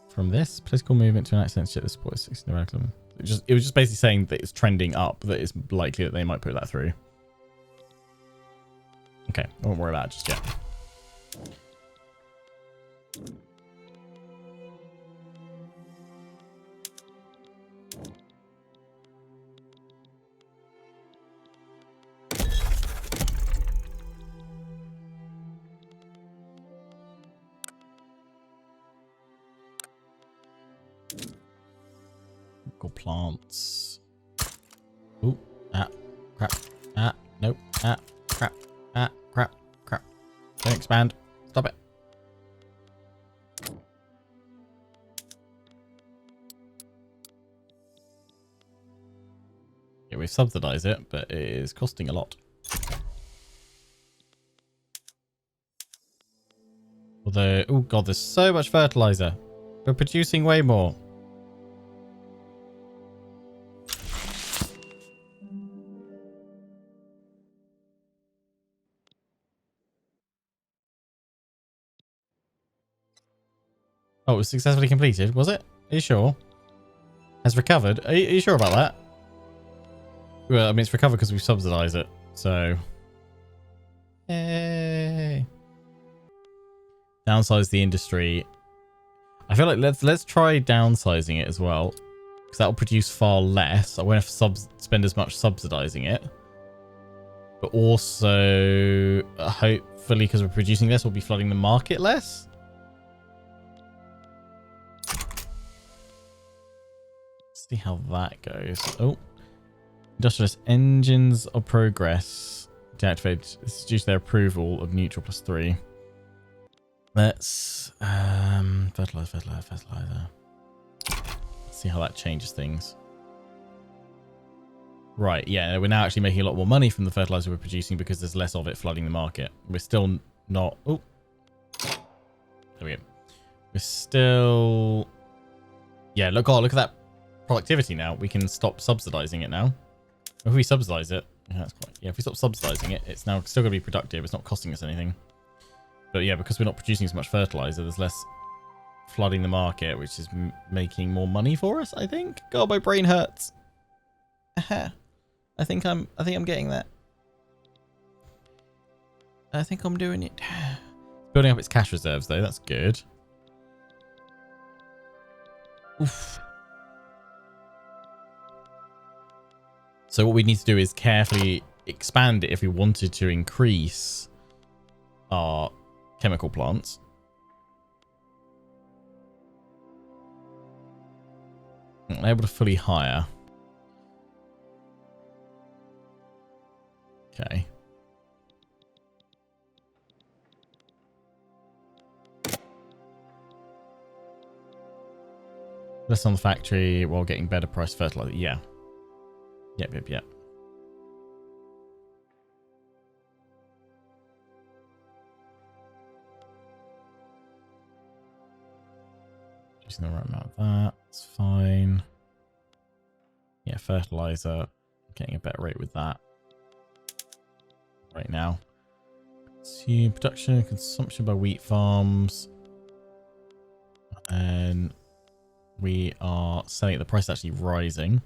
from this political movement to enact censorship. The support is 16 radical. It was just basically saying that it's trending up, that it's likely that they might put that through. Okay, I won't worry about it just yet. Plants. Ooh, crap. Nope. Crap. Crap. Don't expand. Stop it. Yeah, we've subsidized it, but it is costing a lot. Although, oh god, there's so much fertilizer. We're producing way more. Oh, it was successfully completed, was it? Are you sure? Has recovered? Are you sure about that? Well, I mean, it's recovered because we've subsidized it, so... Yay! Downsize the industry. I feel like let's try downsizing it as well, because that will produce far less. I won't have to spend as much subsidizing it. But also, hopefully, because we're producing less, we'll be flooding the market less. See how that goes. Oh, industrialist engines of progress deactivated. This is due to their approval of neutral +3. Let's fertilizer. Let's see how that changes things. Right, yeah, we're now actually making a lot more money from the fertilizer we're producing because there's less of it flooding the market. We're still not. Oh, there we go. We're still... Yeah, look at that productivity now. We can stop subsidizing it now. If we subsidize it... Yeah, that's quite... Yeah, if we stop subsidizing it, it's now still going to be productive. It's not costing us anything. But yeah, because we're not producing as much fertilizer, there's less flooding the market, which is making more money for us, I think. God, my brain hurts. I think I'm getting that. I think I'm doing it. Building up its cash reserves, though. That's good. Oof. So what we need to do is carefully expand it if we wanted to increase our chemical plants. I'm able to fully hire. Okay. Less on the factory while getting better price fertilizer. Yeah. Yep. Using the right amount of that. It's fine. Yeah, fertilizer. Getting a better rate with that. Right now. See production and consumption by wheat farms. And we are selling it. The price is actually rising.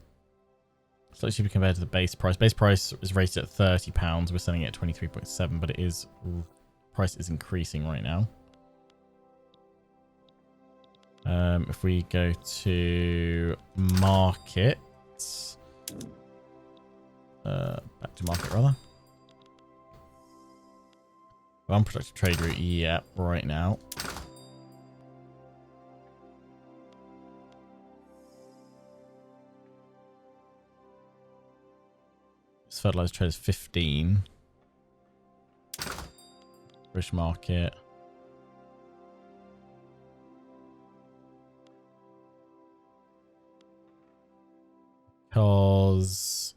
Slightly cheaper compared to the base price. Base price is rated at £30. We're selling it at 23.7, but it is price is increasing right now. If we go to market, back to market rather. Unproductive trade route, yeah, right now. This fertilizer trade is 15. British market. Because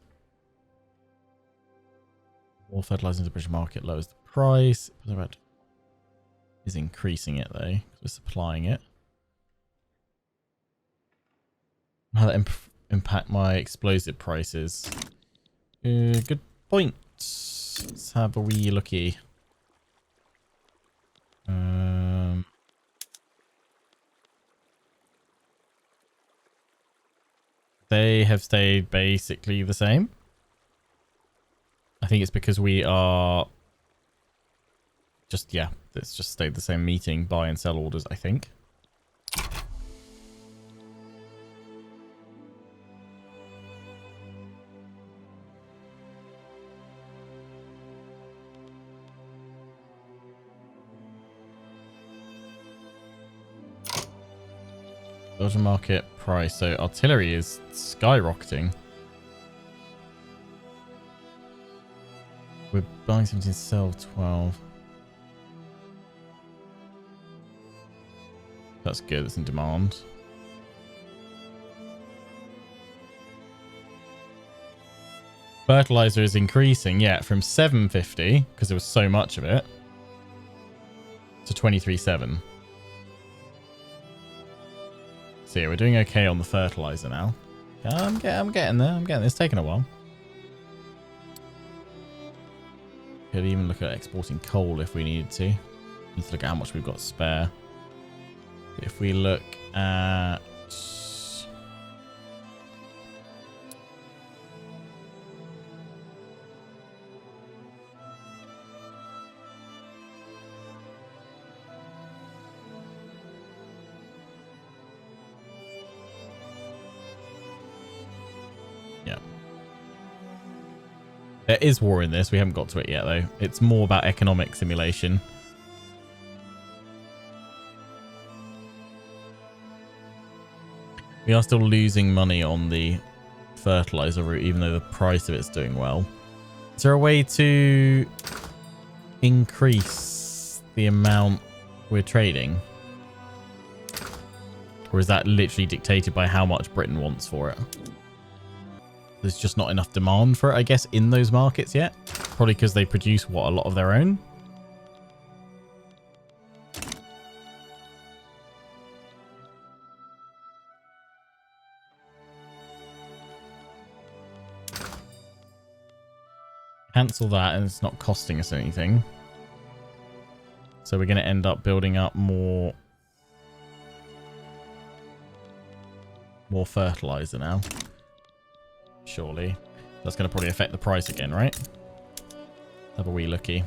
more fertilizer in the British market lowers the price. Is increasing it though, because we're supplying it. How that impact my explosive prices? Good point. Let's have a wee looky. They have stayed basically the same. I think it's because we are just, yeah, it's just stayed the same meeting, buy and sell orders, I think. Belgian market price. So artillery is skyrocketing. We're buying 17, sell 12. That's good. That's in demand. Fertilizer is increasing, yeah, from 750 because there was so much of it to 23.7. So yeah, we're doing okay on the fertilizer now. I'm getting there. I'm getting there. It's taking a while. Could even look at exporting coal if we needed to. Need to look at how much we've got spare. If we look at there is war in this. We haven't got to it yet, though. It's more about economic simulation. We are still losing money on the fertilizer route, even though the price of it's doing well. Is there a way to increase the amount we're trading? Or is that literally dictated by how much Britain wants for it? There's just not enough demand for it, I guess, in those markets yet. Probably because they produce, what, a lot of their own? cancel that, and it's not costing us anything. So we're going to end up building up more fertilizer now. Surely. That's going to probably affect the price again, right? Have a wee looky.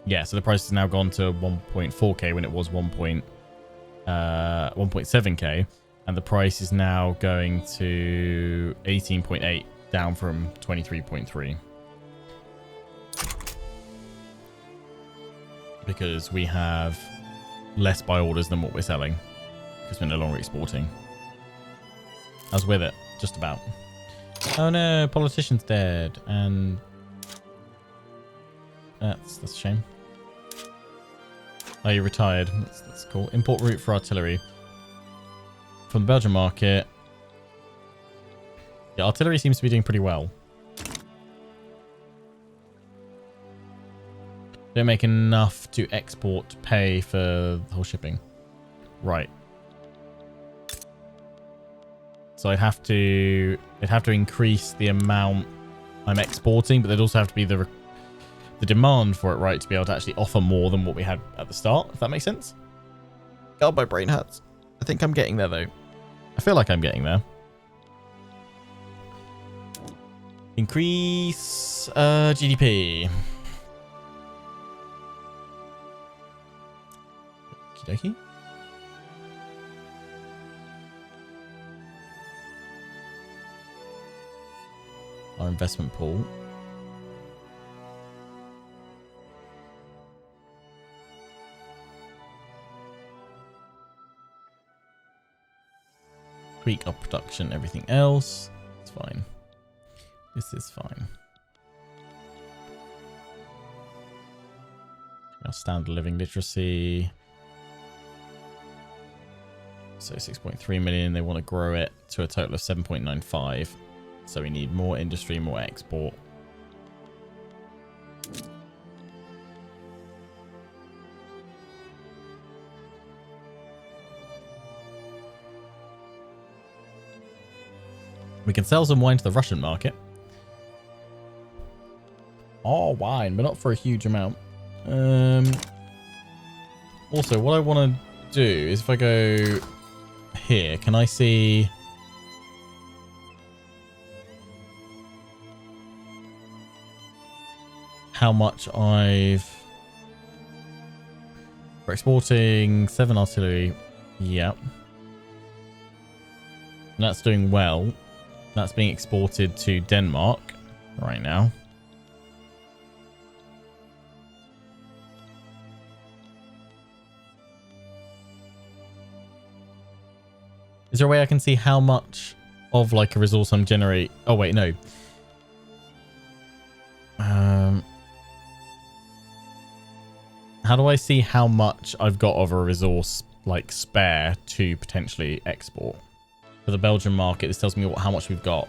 Yeah, so the price has now gone to 1.4k when it was 1.7k. And the price is now going to 18.8, down from 23.3. Because we have less buy orders than what we're selling. Because we're no longer exporting. I was with it, just about. Oh no, politician's dead. And that's a shame. Oh, you retired. That's cool. Import route for artillery. From the Belgian market. Yeah, artillery seems to be doing pretty well. Don't make enough to export to pay for the whole shipping. Right. So I'd have to increase the amount I'm exporting, but there'd also have to be the demand for it, right, to be able to actually offer more than what we had at the start, if that makes sense. God, my brain hurts. I think I'm getting there, though. I feel like I'm getting there. Increase GDP. Okie dokie. Our investment pool. Tweak our production, everything else. It's fine. This is fine. Our standard living literacy. So 6.3 million. They want to grow it to a total of 7.95. So we need more industry, more export. We can sell some wine to the Russian market. Oh, wine, but not for a huge amount. Also, what I want to do is if I go here, can I see how much we're exporting 7 artillery. Yep. And that's doing well. That's being exported to Denmark right now. Is there a way I can see how much of like a resource I'm generate? Oh wait, no. How do I see how much I've got of a resource like spare to potentially export? For the Belgian market, this tells me how much we've got.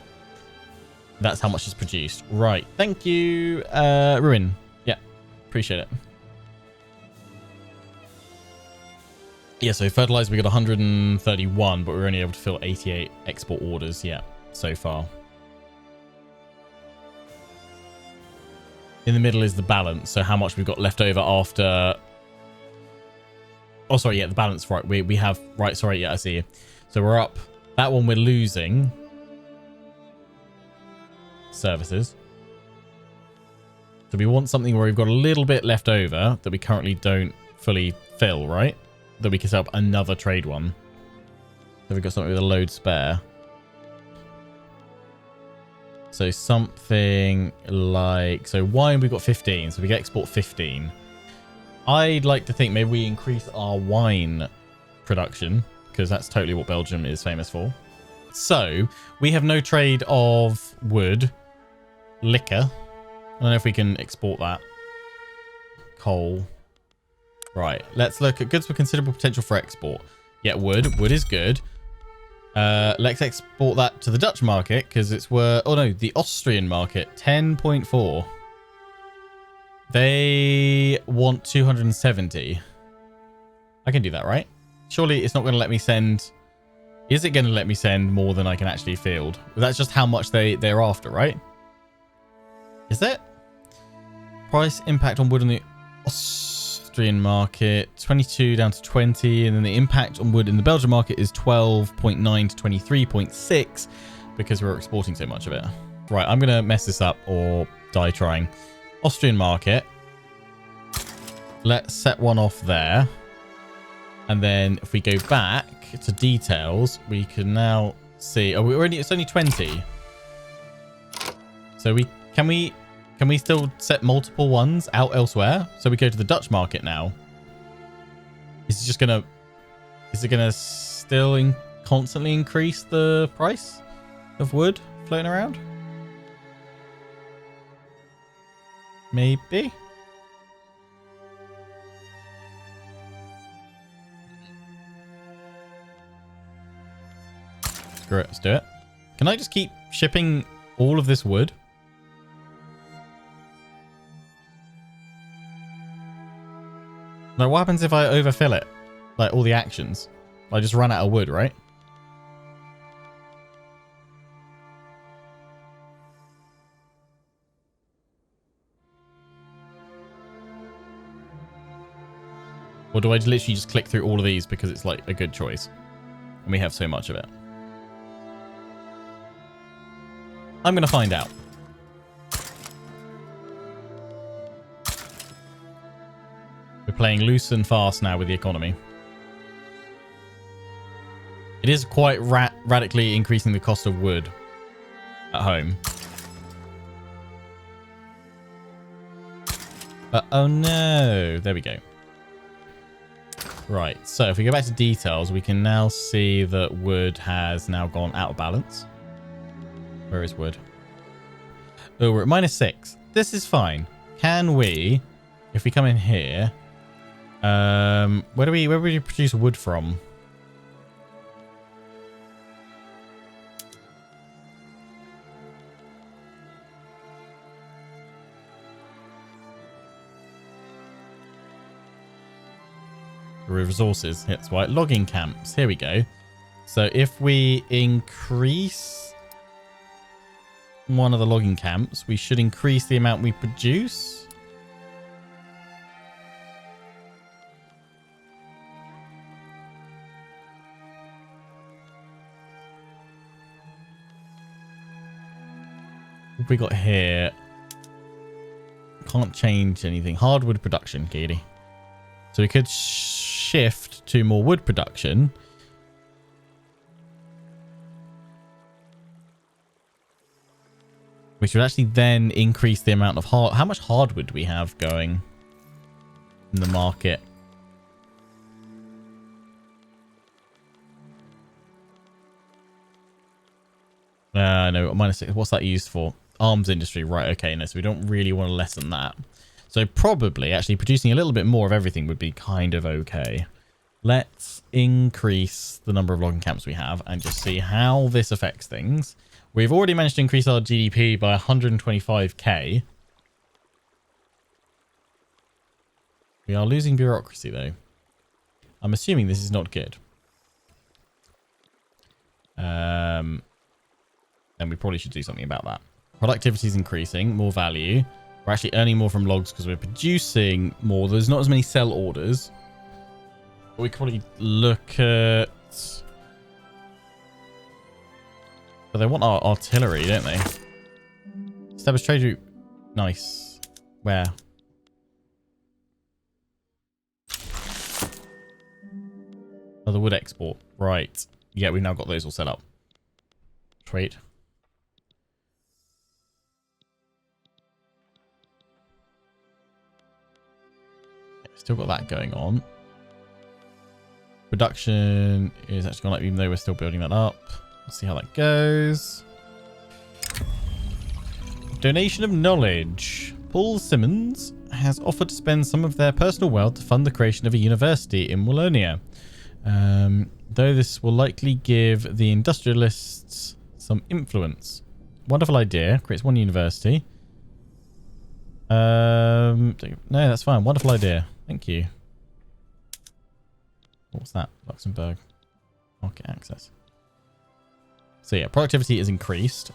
That's how much is produced. Right. Thank you, Ruin. Yeah, appreciate it. Yeah, so fertilizer, we got 131, but we're only able to fill 88 export orders, yeah, so far. In the middle is the balance, so how much we've got left over after... Oh, sorry, yeah, the balance, right. We have... Right, sorry, yeah, I see. So we're up. That one we're losing. Services. So we want something where we've got a little bit left over that we currently don't fully fill, right? That we can set up another trade one. So we've got something with a load spare. So something like... So wine, we've got 15. So we can export 15. I'd like to think maybe we increase our wine production, because that's totally what Belgium is famous for. So we have no trade of wood. Liquor. I don't know if we can export that. Coal. Right. Let's look at goods with considerable potential for export. Yeah, wood. Wood is good. Let's export that to the Dutch market because it's worth... Oh, no. The Austrian market. 10.4. They want 270. I can do that, right? Surely it's not going to let me send... Is it going to let me send more than I can actually field? That's just how much they're after, right? Is it? Price impact on wood on the Austrian market, 22 down to 20. And then the impact on wood in the Belgian market is 12.9 to 23.6 because we're exporting so much of it. Right, I'm going to mess this up or die trying. Austrian market. Let's set one off there. And then if we go back to details, we can now see... Oh, it's only 20. So can we still set multiple ones out elsewhere? So we go to the Dutch market now. Is it gonna still constantly increase the price of wood floating around? Maybe. Screw it, let's do it. Can I just keep shipping all of this wood? Now, what happens if I overfill it? Like all the actions? I just run out of wood, right? Or do I literally just click through all of these because it's like a good choice? And we have so much of it. I'm going to find out. We're playing loose and fast now with the economy. It is quite radically increasing the cost of wood at home. But oh no, there we go. Right, so if we go back to details, we can now see that wood has now gone out of balance. Where is wood? Oh, we're at -6. This is fine. Can we, if we come in here, where do we produce wood from? Resources. That's right. Logging camps. Here we go. So if we increase one of the logging camps, we should increase the amount we produce. What have we got here? Can't change anything. Hardwood production, Katie. So we could shift to more wood production. Which would actually then increase the amount of how much hardwood we have going in the market. No, -6. What's that used for? Arms industry. Right, okay. No, so we don't really want to lessen that. So probably actually producing a little bit more of everything would be kind of okay. Let's increase the number of logging camps we have and just see how this affects things. We've already managed to increase our GDP by 125k. We are losing bureaucracy though. I'm assuming this is not good. And we probably should do something about that. Productivity is increasing, more value. We're actually earning more from logs because we're producing more. There's not as many sell orders. But we could probably look at... But they want our artillery, don't they? Establish trade route. Nice. Where? Oh, the wood export. Right. Yeah, we've now got those all set up. Trade. Still got that going on. Production is actually gone up even though we're still building that up. Let's see how that goes. Donation of knowledge. Paul Simmons has offered to spend some of their personal wealth to fund the creation of a university in Wallonia. Though this will likely give the industrialists some influence. Wonderful idea. Creates one university. No, that's fine. Wonderful idea. Thank you. What's that? Luxembourg. Market access. So yeah, productivity is increased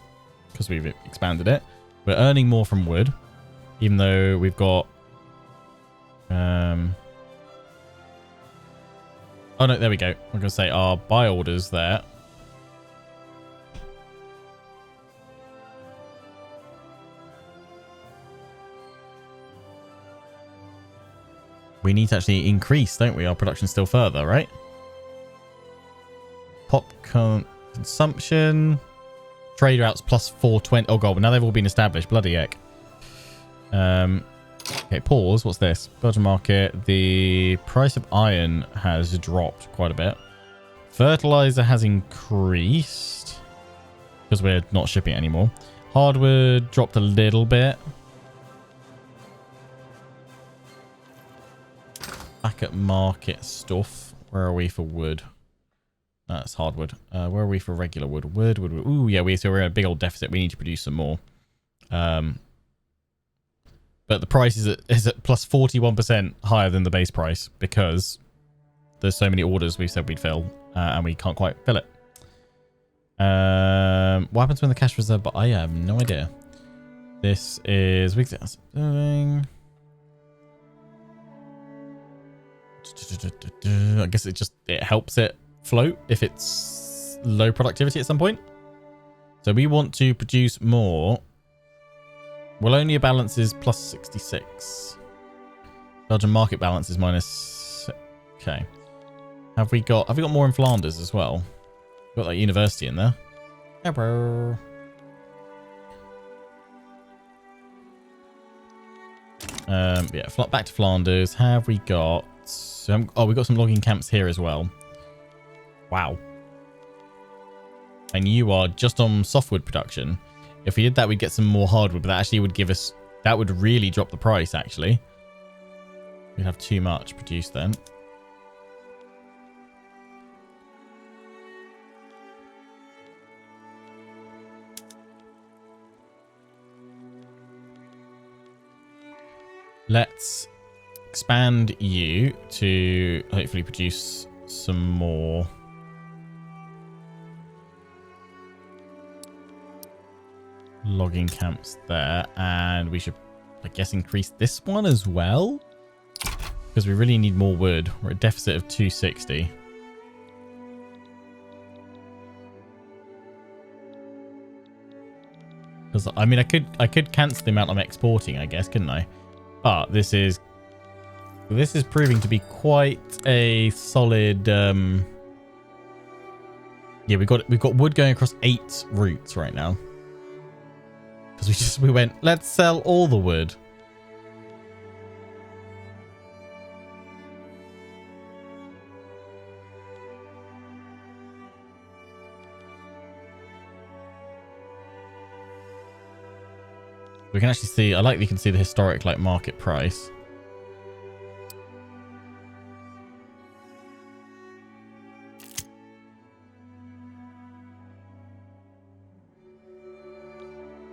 because we've expanded it. We're earning more from wood. Even though we've got... oh no, there we go. I'm going to say our buy orders there. We need to actually increase, don't we, our production still further, right? Consumption. Trade routes plus 420. Oh god, but now they've all been established. Bloody heck. Okay, pause. What's this? Belgium market. The price of iron has dropped quite a bit. Fertilizer has increased because we're not shipping it anymore. Hardwood dropped a little bit. Back at market stuff. Where are we for wood? That's hardwood. Where are we for regular wood? Wood. Ooh, yeah, we're in a big old deficit. We need to produce some more. But the price is at plus 41% higher than the base price because there's so many orders we said we'd fill and we can't quite fill it. What happens when the cash reserve? But I have no idea. This is weekly. I guess it helps it float if it's low productivity at some point. So we want to produce more. Well, only a balance is plus 66. Belgian market balance is minus. Okay. Have we got more in Flanders as well? Got that university in there. Hello. Yeah, back to Flanders. Have we got some? Oh, we got some logging camps here as well. Wow. And you are just on softwood production. If we did that, we'd get some more hardwood, but that actually would give us... That would really drop the price, actually. We'd have too much produced then. Let's expand you to hopefully produce some more... logging camps there, and we should, I guess, increase this one as well because we really need more wood. We're at a deficit of 260. Because I mean, I could cancel the amount I'm exporting, I guess, couldn't I? But this is proving to be quite a solid. Yeah, we've got wood going across 8 routes right now. Because we went, let's sell all the wood. We can actually see, I like that you can see the historic like market price.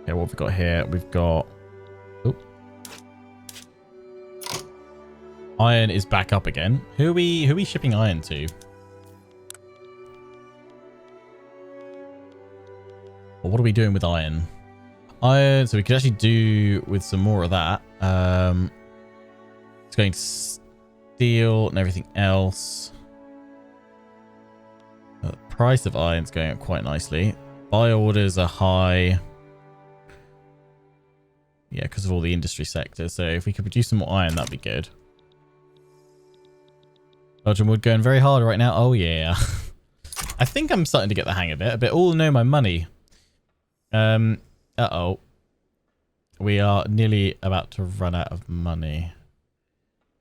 Okay, what have we got here? We've got... Oh. Iron is back up again. Who are we shipping iron to? Well, what are we doing with iron? Iron, so we could actually do with some more of that. It's going to steel and everything else. The price of iron's going up quite nicely. Buy orders are high. Yeah, because of all the industry sectors. So if we could produce some more iron, that'd be good. Belgium wood going very hard right now. Oh, yeah. I think I'm starting to get the hang of it a bit. Oh, no, my money. Uh-oh. We are nearly about to run out of money.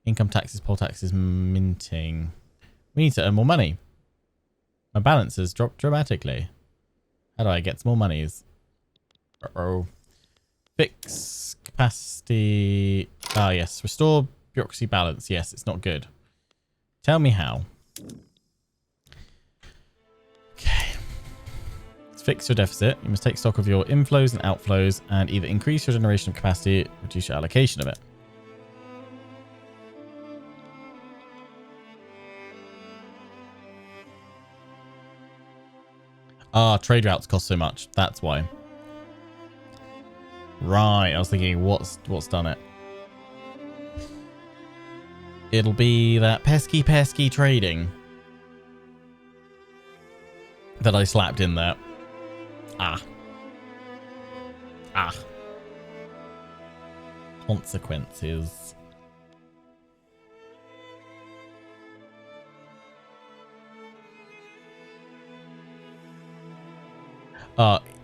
Income taxes, poll taxes, minting. We need to earn more money. My balance has dropped dramatically. How do I get some more monies? Uh-oh. Fix capacity. Ah, yes. Restore bureaucracy balance. Yes, it's not good. Tell me how. Okay. Let's fix your deficit. You must take stock of your inflows and outflows and either increase your generation of capacity or reduce your allocation of it. Ah, trade routes cost so much. That's why. Right, I was thinking, what's done it? It'll be that pesky trading that I slapped in there. Ah. Consequences.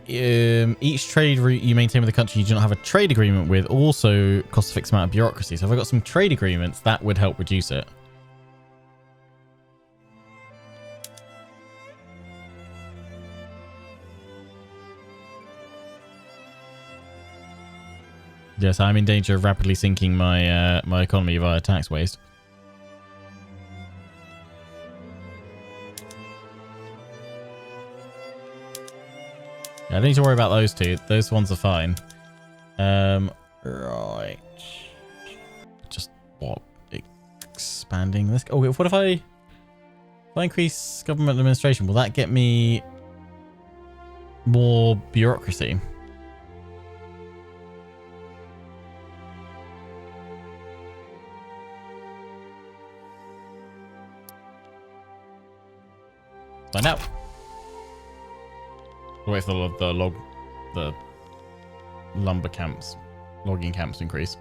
Each trade route you maintain with a country you do not have a trade agreement with also costs a fixed amount of bureaucracy. So if I got some trade agreements, that would help reduce it. Yes, I'm in danger of rapidly sinking my my economy via tax waste. Yeah, I don't need to worry about those two. Those ones are fine. Right. Just what? Expanding this? Oh, what if I increase government administration? Will that get me more bureaucracy? Find out. Wait for the lumber camps, logging camps increase.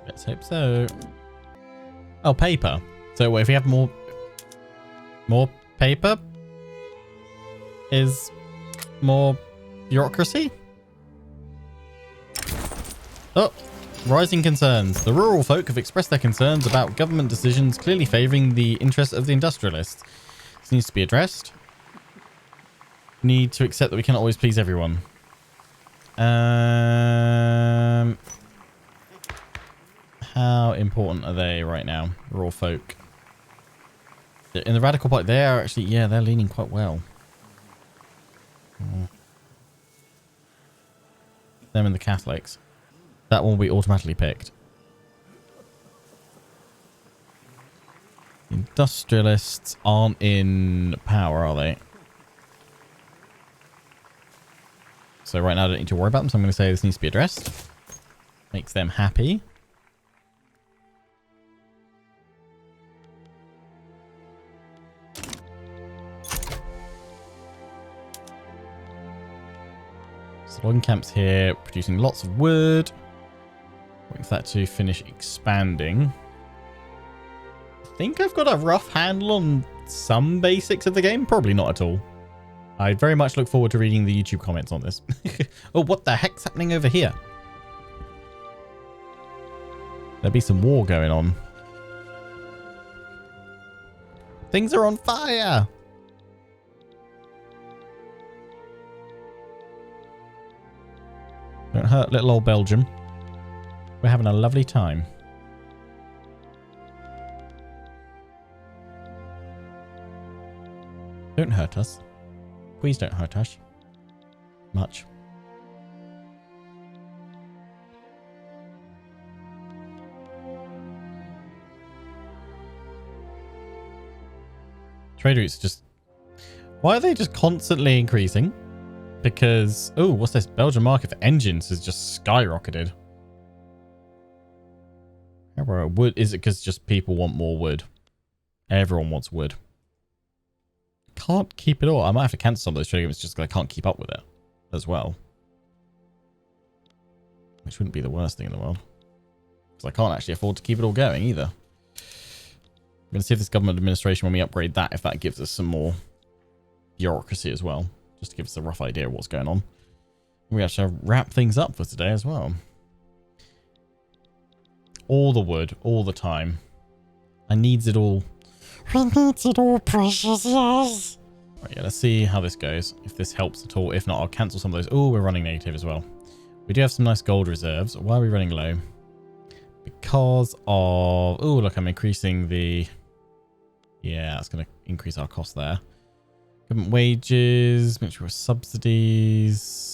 Let's hope so. Oh, paper. So if we have more paper, is more bureaucracy? Oh, rising concerns. The rural folk have expressed their concerns about government decisions clearly favouring the interests of the industrialists. This needs to be addressed. Need to accept that we cannot always please everyone. How important are they right now? Rural folk. In the radical party, they are actually, yeah, they're leaning quite well. Them and the Catholics. That one will be automatically picked. Industrialists aren't in power, are they? So right now I don't need to worry about them, so I'm going to say this needs to be addressed. Makes them happy. Logging camps here, producing lots of wood. Waiting for that to finish expanding. I think I've got a rough handle on some basics of the game. Probably not at all. I very much look forward to reading the YouTube comments on this. Oh, what the heck's happening over here? There'll be some war going on. Things are on fire! Don't hurt little old Belgium. We're having a lovely time. Don't hurt us. Please don't hurt us. Much. Trade routes just... Why are they just constantly increasing? Because, oh, what's this? Belgian market for engines has just skyrocketed. Wood, is it because just people want more wood? Everyone wants wood. Can't keep it all. I might have to cancel some of those trade agreements just because I can't keep up with it as well. Which wouldn't be the worst thing in the world. Because I can't actually afford to keep it all going either. I'm going to see if this government administration, when we upgrade that, if that gives us some more bureaucracy as well. Just to give us a rough idea of what's going on. We have to wrap things up for today as well. All the wood, all the time. I needs it all. We needs it all, precious, yes. Right, yeah, let's see how this goes. If this helps at all. If not, I'll cancel some of those. Oh, we're running negative as well. We do have some nice gold reserves. Why are we running low? Because of... Oh, look, I'm increasing the... Yeah, that's going to increase our cost there. Government wages, mixture of subsidies.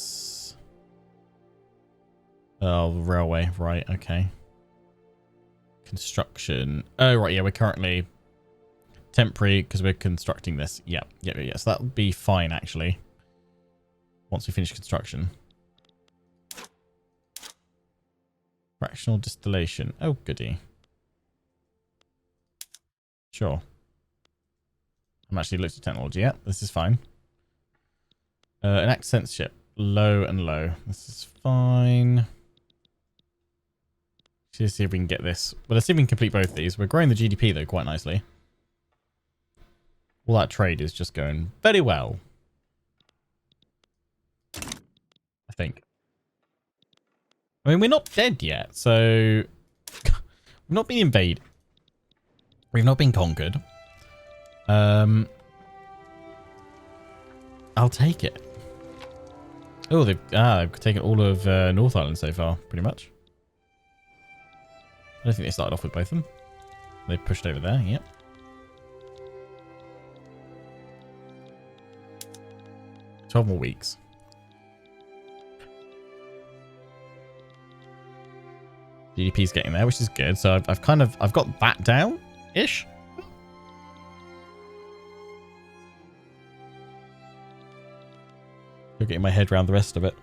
Oh, railway, right, okay. Construction. Oh, right, yeah, we're currently temporary because we're constructing this. Yeah. So that'll be fine, actually. Once we finish construction. Fractional distillation. Oh, goody. Sure. I'm actually looked at technology yet. This is fine. Enact censorship. Low and low. This is fine. Let's see if we can get this. Well, let's see if we can complete both of these. We're growing the GDP, though, quite nicely. All that trade is just going very well. I think. I mean, we're not dead yet, so... we've not been invaded. We've not been conquered. I'll take it. Oh, they've taken all of North Island so far, pretty much. I don't think they started off with both of them. They pushed over there, yep. "12 more weeks. GDP's getting there, which is good. So I've got that down-ish. Still getting my head around the rest of it.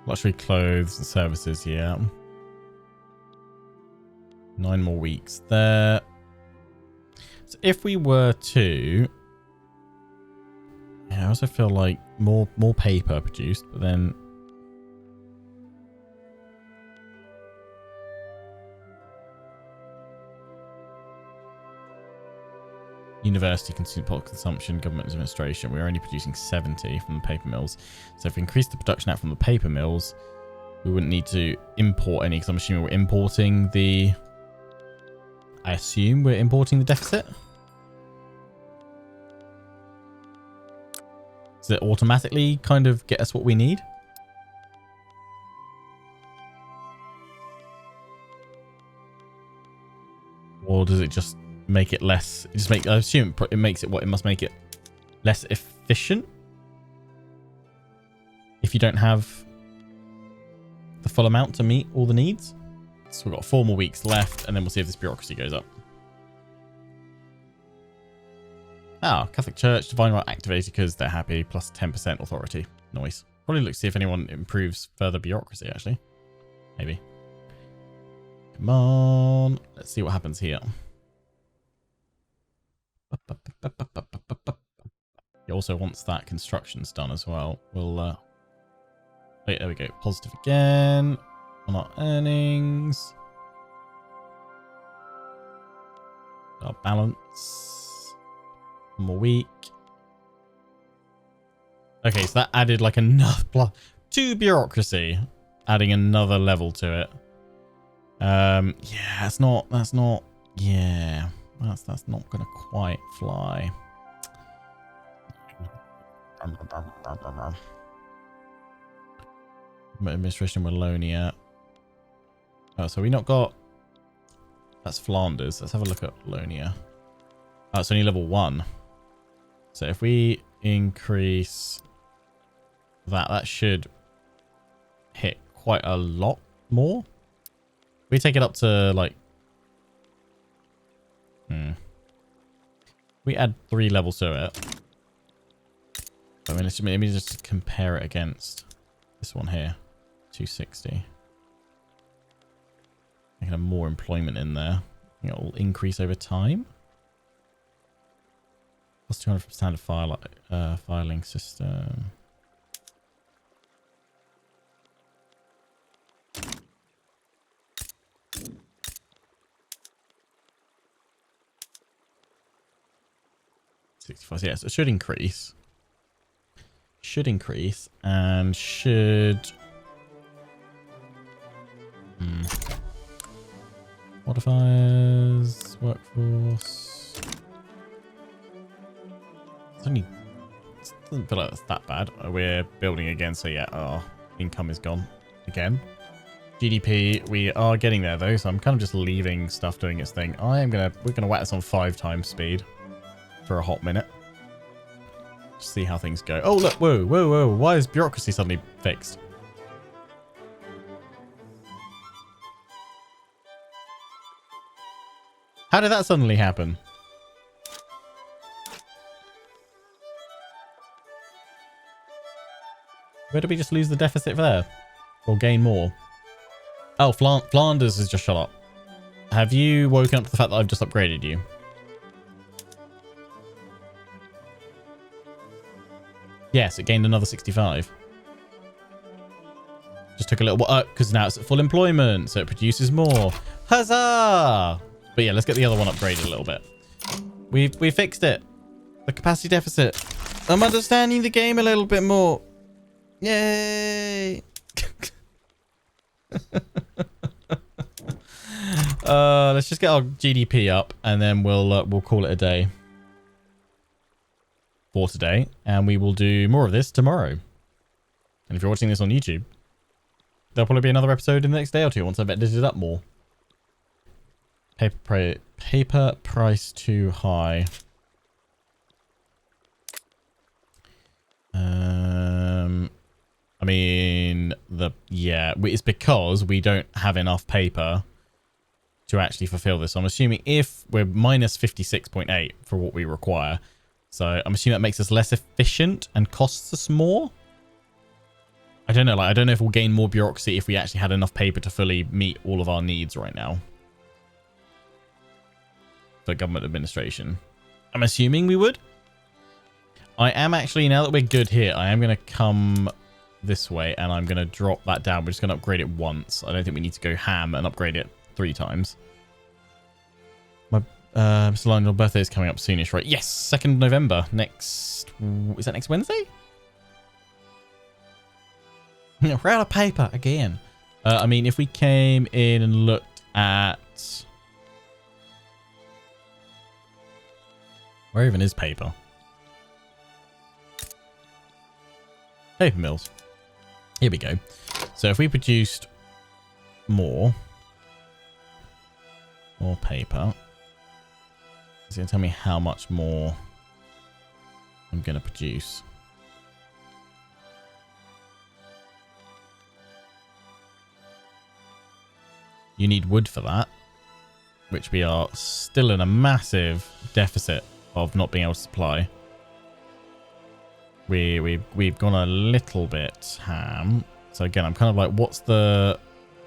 Luxury clothes and services, yeah. 9 more weeks there. So if we were to... Yeah, I also feel like more paper produced, but then... University consumption, government administration. We're only producing 70 from the paper mills. So if we increase the production out from the paper mills, we wouldn't need to import any, because I'm assuming we're importing the... I assume we're importing the deficit. Does it automatically kind of get us what we need? Or does it just make it less... I assume it makes it what? It must make it less efficient? If you don't have the full amount to meet all the needs? So we've got 4 more weeks left, and then we'll see if this bureaucracy goes up. Catholic Church, Divine Right activated because they're happy, plus 10% authority. Nice. Probably look to see if anyone improves further bureaucracy, actually. Maybe. Come on. Let's see what happens here. He also wants that constructions done as well. We'll, wait, there we go. Positive again. On our earnings. Our balance. 1 more week. Okay, so that added like enough to bureaucracy. Adding another level to it. Yeah, that's not gonna quite fly. Administration Wallonia. Oh, so we not got... That's Flanders. Let's have a look at Wallonia. Oh, it's only level 1. So if we increase that should hit quite a lot more. We take it up to like... We add 3 levels to it. I mean, let me just compare it against this one here. 260. Making more employment in there. It will increase over time. Plus 200 from standard filing system. Yeah, so it should increase. And should... Modifiers, workforce. It's only Doesn't feel like that's that bad. We're building again, so yeah, our income is gone again. GDP, we are getting there though, so I'm kind of just leaving stuff doing its thing. We're gonna whack this on 5 times speed for a hot minute. Just see how things go. Oh look, whoa, whoa, whoa! Why is bureaucracy suddenly fixed? How did that suddenly happen? Where did we just lose the deficit there? Or gain more? Oh, Flanders has just shut up. Have you woken up to the fact that I've just upgraded you? Yes, it gained another 65. Just took a little while, because now it's at full employment, so it produces more. Huzzah! But yeah, let's get the other one upgraded a little bit. We fixed it. The capacity deficit. I'm understanding the game a little bit more. Yay! Let's just get our GDP up, and then we'll call it a day for today, and we will do more of this tomorrow. And if you're watching this on YouTube, there'll probably be another episode in the next day or two once I've edited it up more. Paper price too high. I mean, it's because we don't have enough paper to actually fulfill this. So I'm assuming if we're minus 56.8 for what we require, so I'm assuming that makes us less efficient and costs us more. I don't know. I don't know if we'll gain more bureaucracy if we actually had enough paper to fully meet all of our needs right now for government administration. I'm assuming we would. I am actually, now that we're good here, I am going to come this way and I'm going to drop that down. We're just going to upgrade it once. I don't think we need to go ham and upgrade it 3 times. My Mr. Lionel's birthday is coming up soonish, right? Yes, 2nd November. Is that next Wednesday? We're out of paper again. I mean, if we came in and looked at... Where even is paper? Paper mills. Here we go. So if we produced more paper, it's going to tell me how much more I'm going to produce. You need wood for that, which we are still in a massive deficit of not being able to supply. We've gone a little bit ham. So again, I'm kind of like,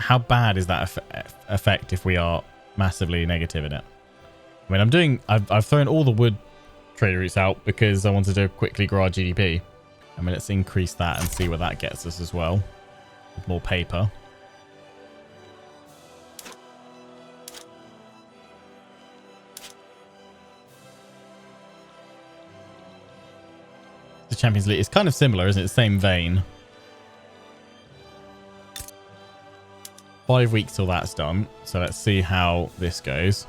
how bad is that effect if we are massively negative in it? I mean, I've thrown all the wood trader routes out because I wanted to quickly grow our GDP. I mean, let's increase that and see where that gets us as well. With more paper. The Champions League is kind of similar, isn't it? Same vein. 5 weeks till that's done. So let's see how this goes.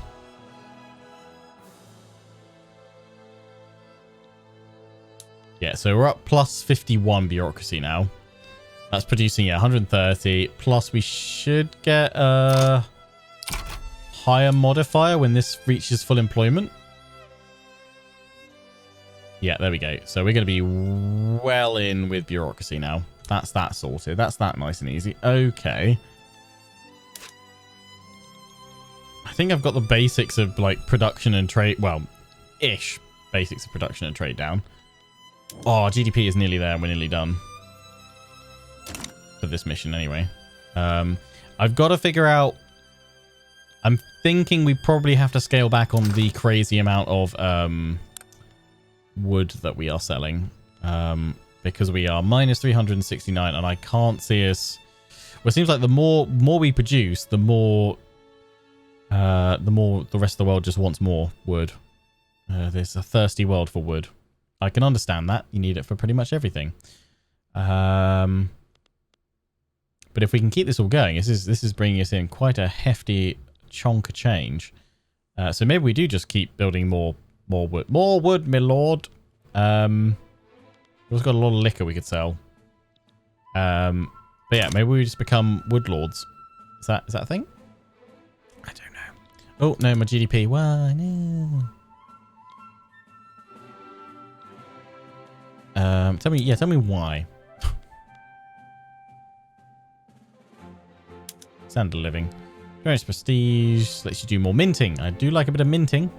Yeah, so we're up plus 51 bureaucracy now. That's producing 130. Plus we should get a higher modifier when this reaches full employment. Yeah, there we go. So we're going to be well in with bureaucracy now. That's that sorted. That's that nice and easy. Okay. I think I've got the basics of like production and trade. Well, ish basics of production and trade down. Oh, GDP is nearly there. We're nearly done. For this mission anyway. I've got to figure out. I'm thinking we probably have to scale back on the crazy amount of wood that we are selling, because we are minus 369 and I can't see us. Well, it seems like the more we produce, the more the rest of the world just wants more wood. There's a thirsty world for wood. I can understand that. You need it for pretty much everything. But if we can keep this all going, this is bringing us in quite a hefty chunk of change. So maybe we do just keep building more wood. More wood, my lord. We've also got a lot of liquor we could sell. But yeah, maybe we just become woodlords. Is that a thing? I don't know. Oh no, my GDP. Why no? Tell me why. Standard living. Various prestige. Lets you do more minting. I do like a bit of minting.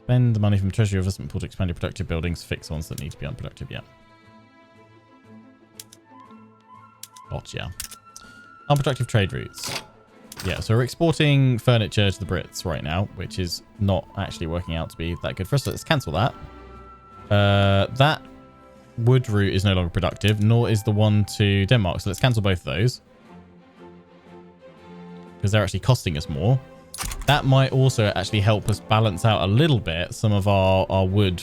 Spend the money from treasury investment pool to expand your productive buildings. Fix ones that need to be unproductive. Yeah. Gotcha. Unproductive trade routes. Yeah, so we're exporting furniture to the Brits right now, which is not actually working out to be that good for us. So let's cancel that. That wood route is no longer productive, nor is the one to Denmark. So let's cancel both of those. Because they're actually costing us more. That might also actually help us balance out a little bit some of our wood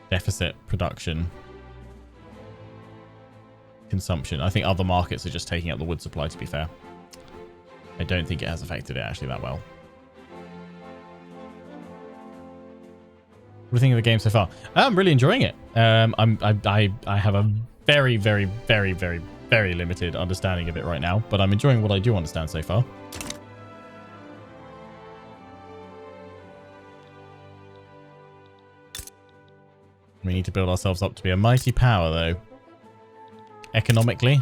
deficit production consumption. I think other markets are just taking up the wood supply, to be fair. I don't think it has affected it actually that well. What do you think of the game so far? I'm really enjoying it. I have a very, very, very, very, very limited understanding of it right now, but I'm enjoying what I do understand so far. We need to build ourselves up to be a mighty power, though. Economically.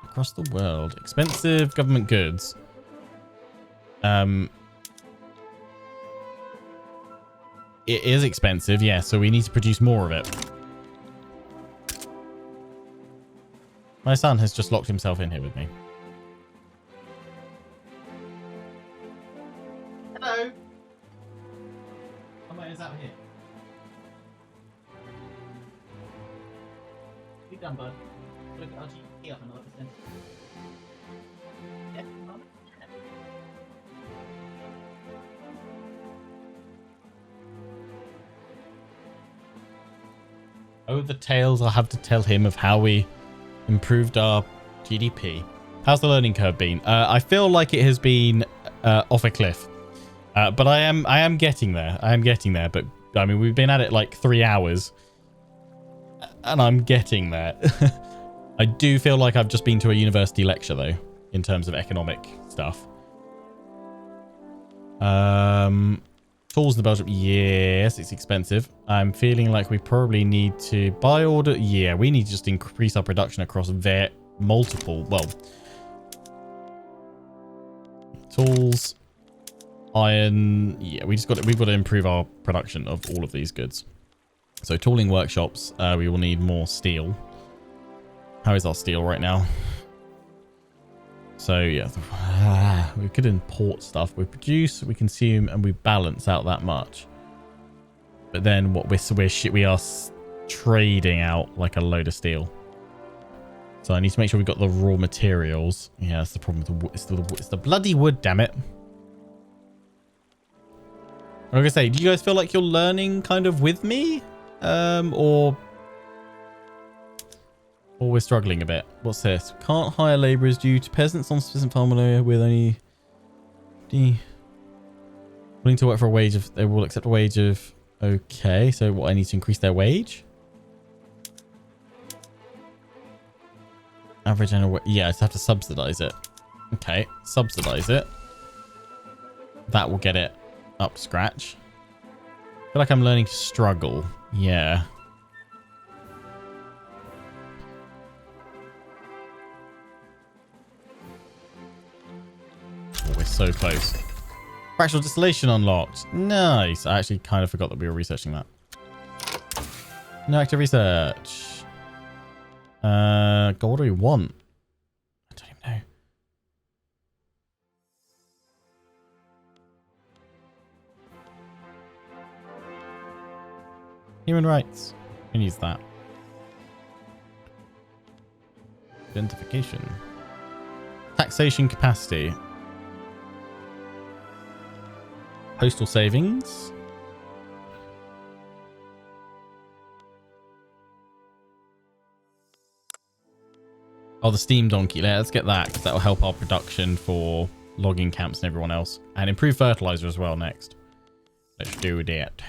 Across the world. Expensive government goods. It is expensive, yeah, so we need to produce more of it. My son has just locked himself in here with me. Hello. Somebody is out here. Be done, bud. Look at our GDP up another percent. Yeah, oh, the tales I'll have to tell him of how we improved our GDP. How's the learning curve been? I feel like it has been off a cliff. But I am getting there. I am getting there. But I mean, we've been at it like 3 hours. And I'm getting there. I do feel like I've just been to a university lecture, though, in terms of economic stuff. Tools in the Belgium. Yes, it's expensive. I'm feeling like we probably need to buy order. Yeah, we need to just increase our production across multiple. Well, tools, iron. Yeah, we've got to improve our production of all of these goods. So tooling workshops, we will need more steel. How is our steel right now? So yeah, we could import stuff. We produce, we consume, and we balance out that much. But then what we are trading out like a load of steel. So I need to make sure we've got the raw materials. Yeah, that's the problem with the wood. It's the bloody wood, damn it. I'm gonna say, do you guys feel like you're learning kind of with me? Or we're struggling a bit. What's this? Can't hire labourers due to peasants on specific farm area with only willing to work for a wage of. They will accept a wage of. Okay, so what? I need to increase their wage. Average annual. Yeah, I just have to subsidise it. Okay, subsidise it. That will get it up to scratch. I feel like I'm learning to struggle. Yeah. Oh, we're so close. Fractional distillation unlocked. Nice. I actually kind of forgot that we were researching that. No active research. God, what do we want? I don't even know. Human rights. Who needs that? Identification. Taxation capacity. Postal savings. Oh, the steam donkey. Let's get that because that will help our production for logging camps and everyone else. And improve fertilizer as well next. Let's do that.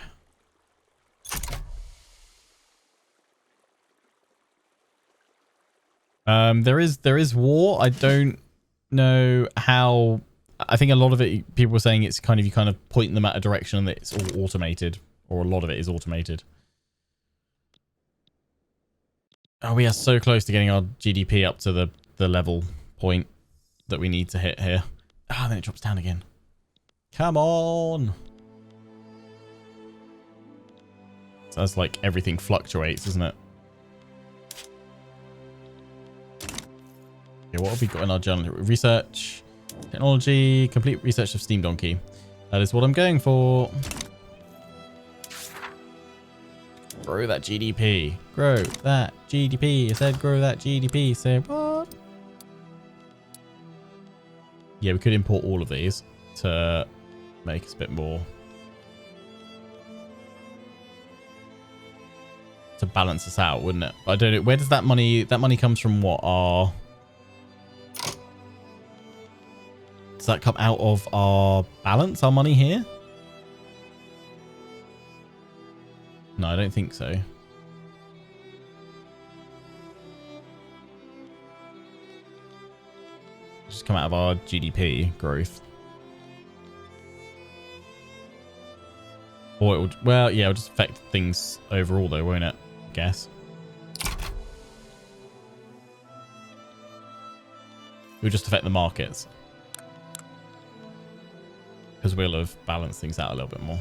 There is war. I don't know how. I think a lot of it, people were saying it's kind of, you kind of point them at a direction and it's all automated, or a lot of it is automated. Oh, we are so close to getting our GDP up to the level point that we need to hit here. Ah, then it drops down again. Come on. So that's like everything fluctuates, isn't it? Okay, what have we got in our journal? Research, technology, complete research of Steam Donkey. That is what I'm going for. Grow that GDP. Grow that GDP. I said grow that GDP. Say what? Yeah, we could import all of these to make us a bit more. To balance us out, wouldn't it? I don't know. Where does that money comes from? What our... Does that come out of our balance, our money here? No, I don't think so. Just come out of our GDP growth. Or it would, well, yeah, it'll just affect things overall though, won't it? I guess. It will just affect the markets. Because we'll have balanced things out a little bit more.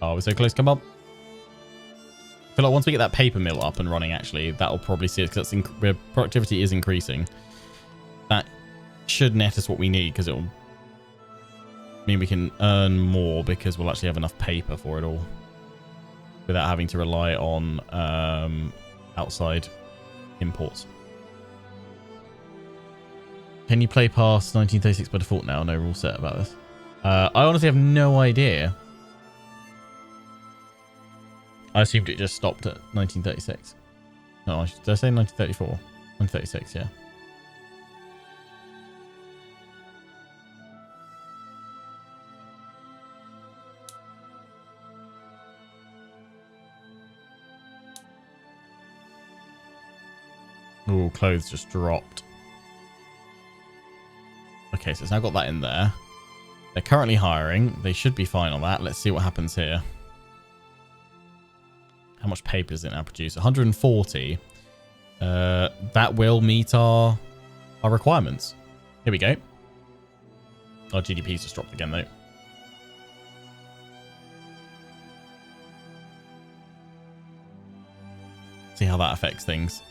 Oh, we're so close. Come on. I feel like once we get that paper mill up and running, actually, that'll probably see us, because that's productivity is increasing. That should net us what we need, because it'll mean we can earn more, because we'll actually have enough paper for it all without having to rely on outside imports. Can you play past 1936 by default now? No rule set about this. I honestly have no idea. I assumed it just stopped at 1936. No, did I say 1934? 1936, yeah. Oh, clothes just dropped. Okay, so it's now got that in there. They're currently hiring. They should be fine on that. Let's see what happens here. How much paper does it now produce? 140. That will meet our requirements. Here we go. Our GDP's just dropped again, though. See how that affects things.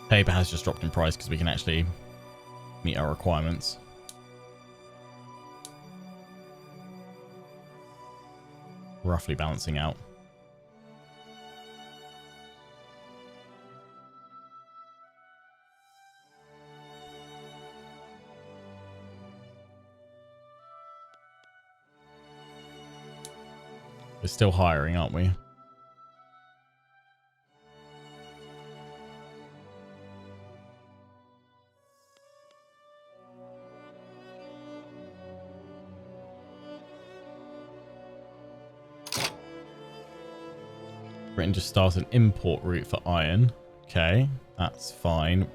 Paper has just dropped in price because we can actually meet our requirements. Roughly balancing out. We're still hiring, aren't we? Britain just started an import route for iron. Okay, that's fine.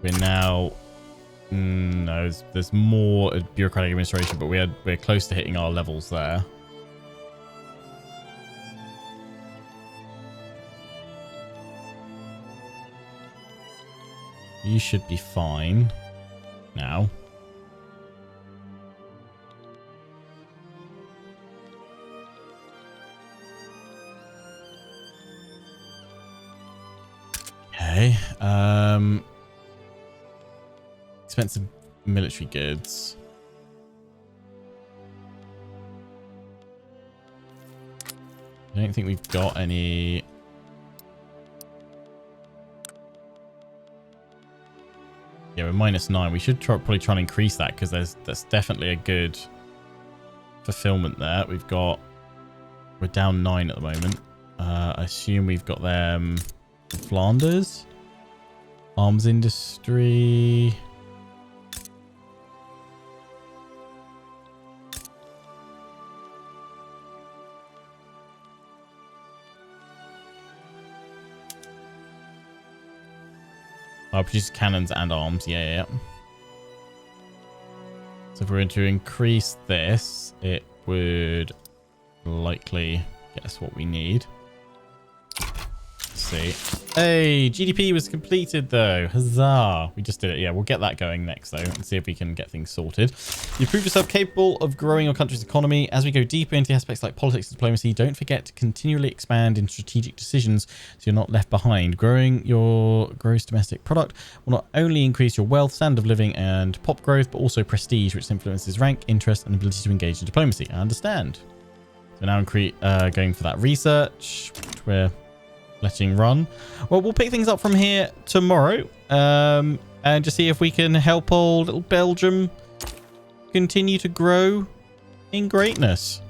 We're now... no, there's more bureaucratic administration, but we're close to hitting our levels there. You should be fine now. Okay. Expensive military goods. I don't think we've got any. Yeah, we're -9. We should probably try and increase that because that's definitely a good fulfillment there. We're down 9 at the moment. I assume we've got them in Flanders. Arms industry. I'll produce cannons and arms. Yeah. So if we're going to increase this, it would likely get us what we need. Let's see. Hey, GDP was completed though. Huzzah. We just did it. Yeah, we'll get that going next though and see if we can get things sorted. You prove yourself capable of growing your country's economy. As we go deeper into aspects like politics and diplomacy, don't forget to continually expand in strategic decisions so you're not left behind. Growing your gross domestic product will not only increase your wealth, standard of living, and pop growth, but also prestige, which influences rank, interest, and ability to engage in diplomacy. I understand. So now I'm going for that research, which we're letting run. Well, we'll pick things up from here tomorrow and just see if we can help old little Belgium continue to grow in greatness.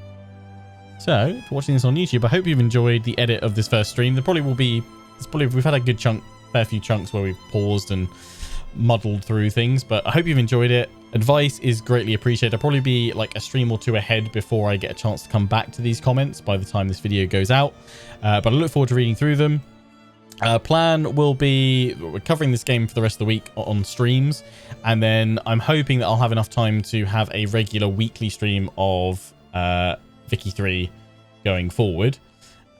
So, if you're watching this on YouTube, I hope you've enjoyed the edit of this first stream. We've had a good fair few chunks where we've paused and muddled through things, but I hope you've enjoyed it. Advice is greatly appreciated. I'll probably be like a stream or two ahead before I get a chance to come back to these comments by the time this video goes out. But I look forward to reading through them. Plan will be we're covering this game for the rest of the week on streams, and then I'm hoping that I'll have enough time to have a regular weekly stream of Vicky 3 going forward.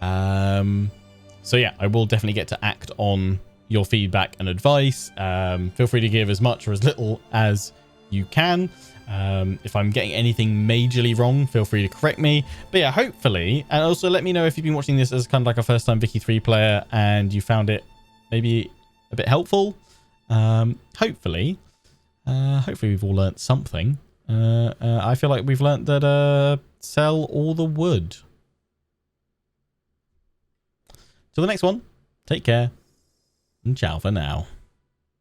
So yeah, I will definitely get to act on your feedback and advice. Feel free to give as much or as little as you can. If I'm getting anything majorly wrong, feel free to correct me. But yeah, hopefully, and also let me know if you've been watching this as kind of like a first time Vicky 3 player and you found it maybe a bit helpful. Hopefully we've all learnt something. I feel like we've learnt that sell all the wood. Till the next one, take care and ciao for now.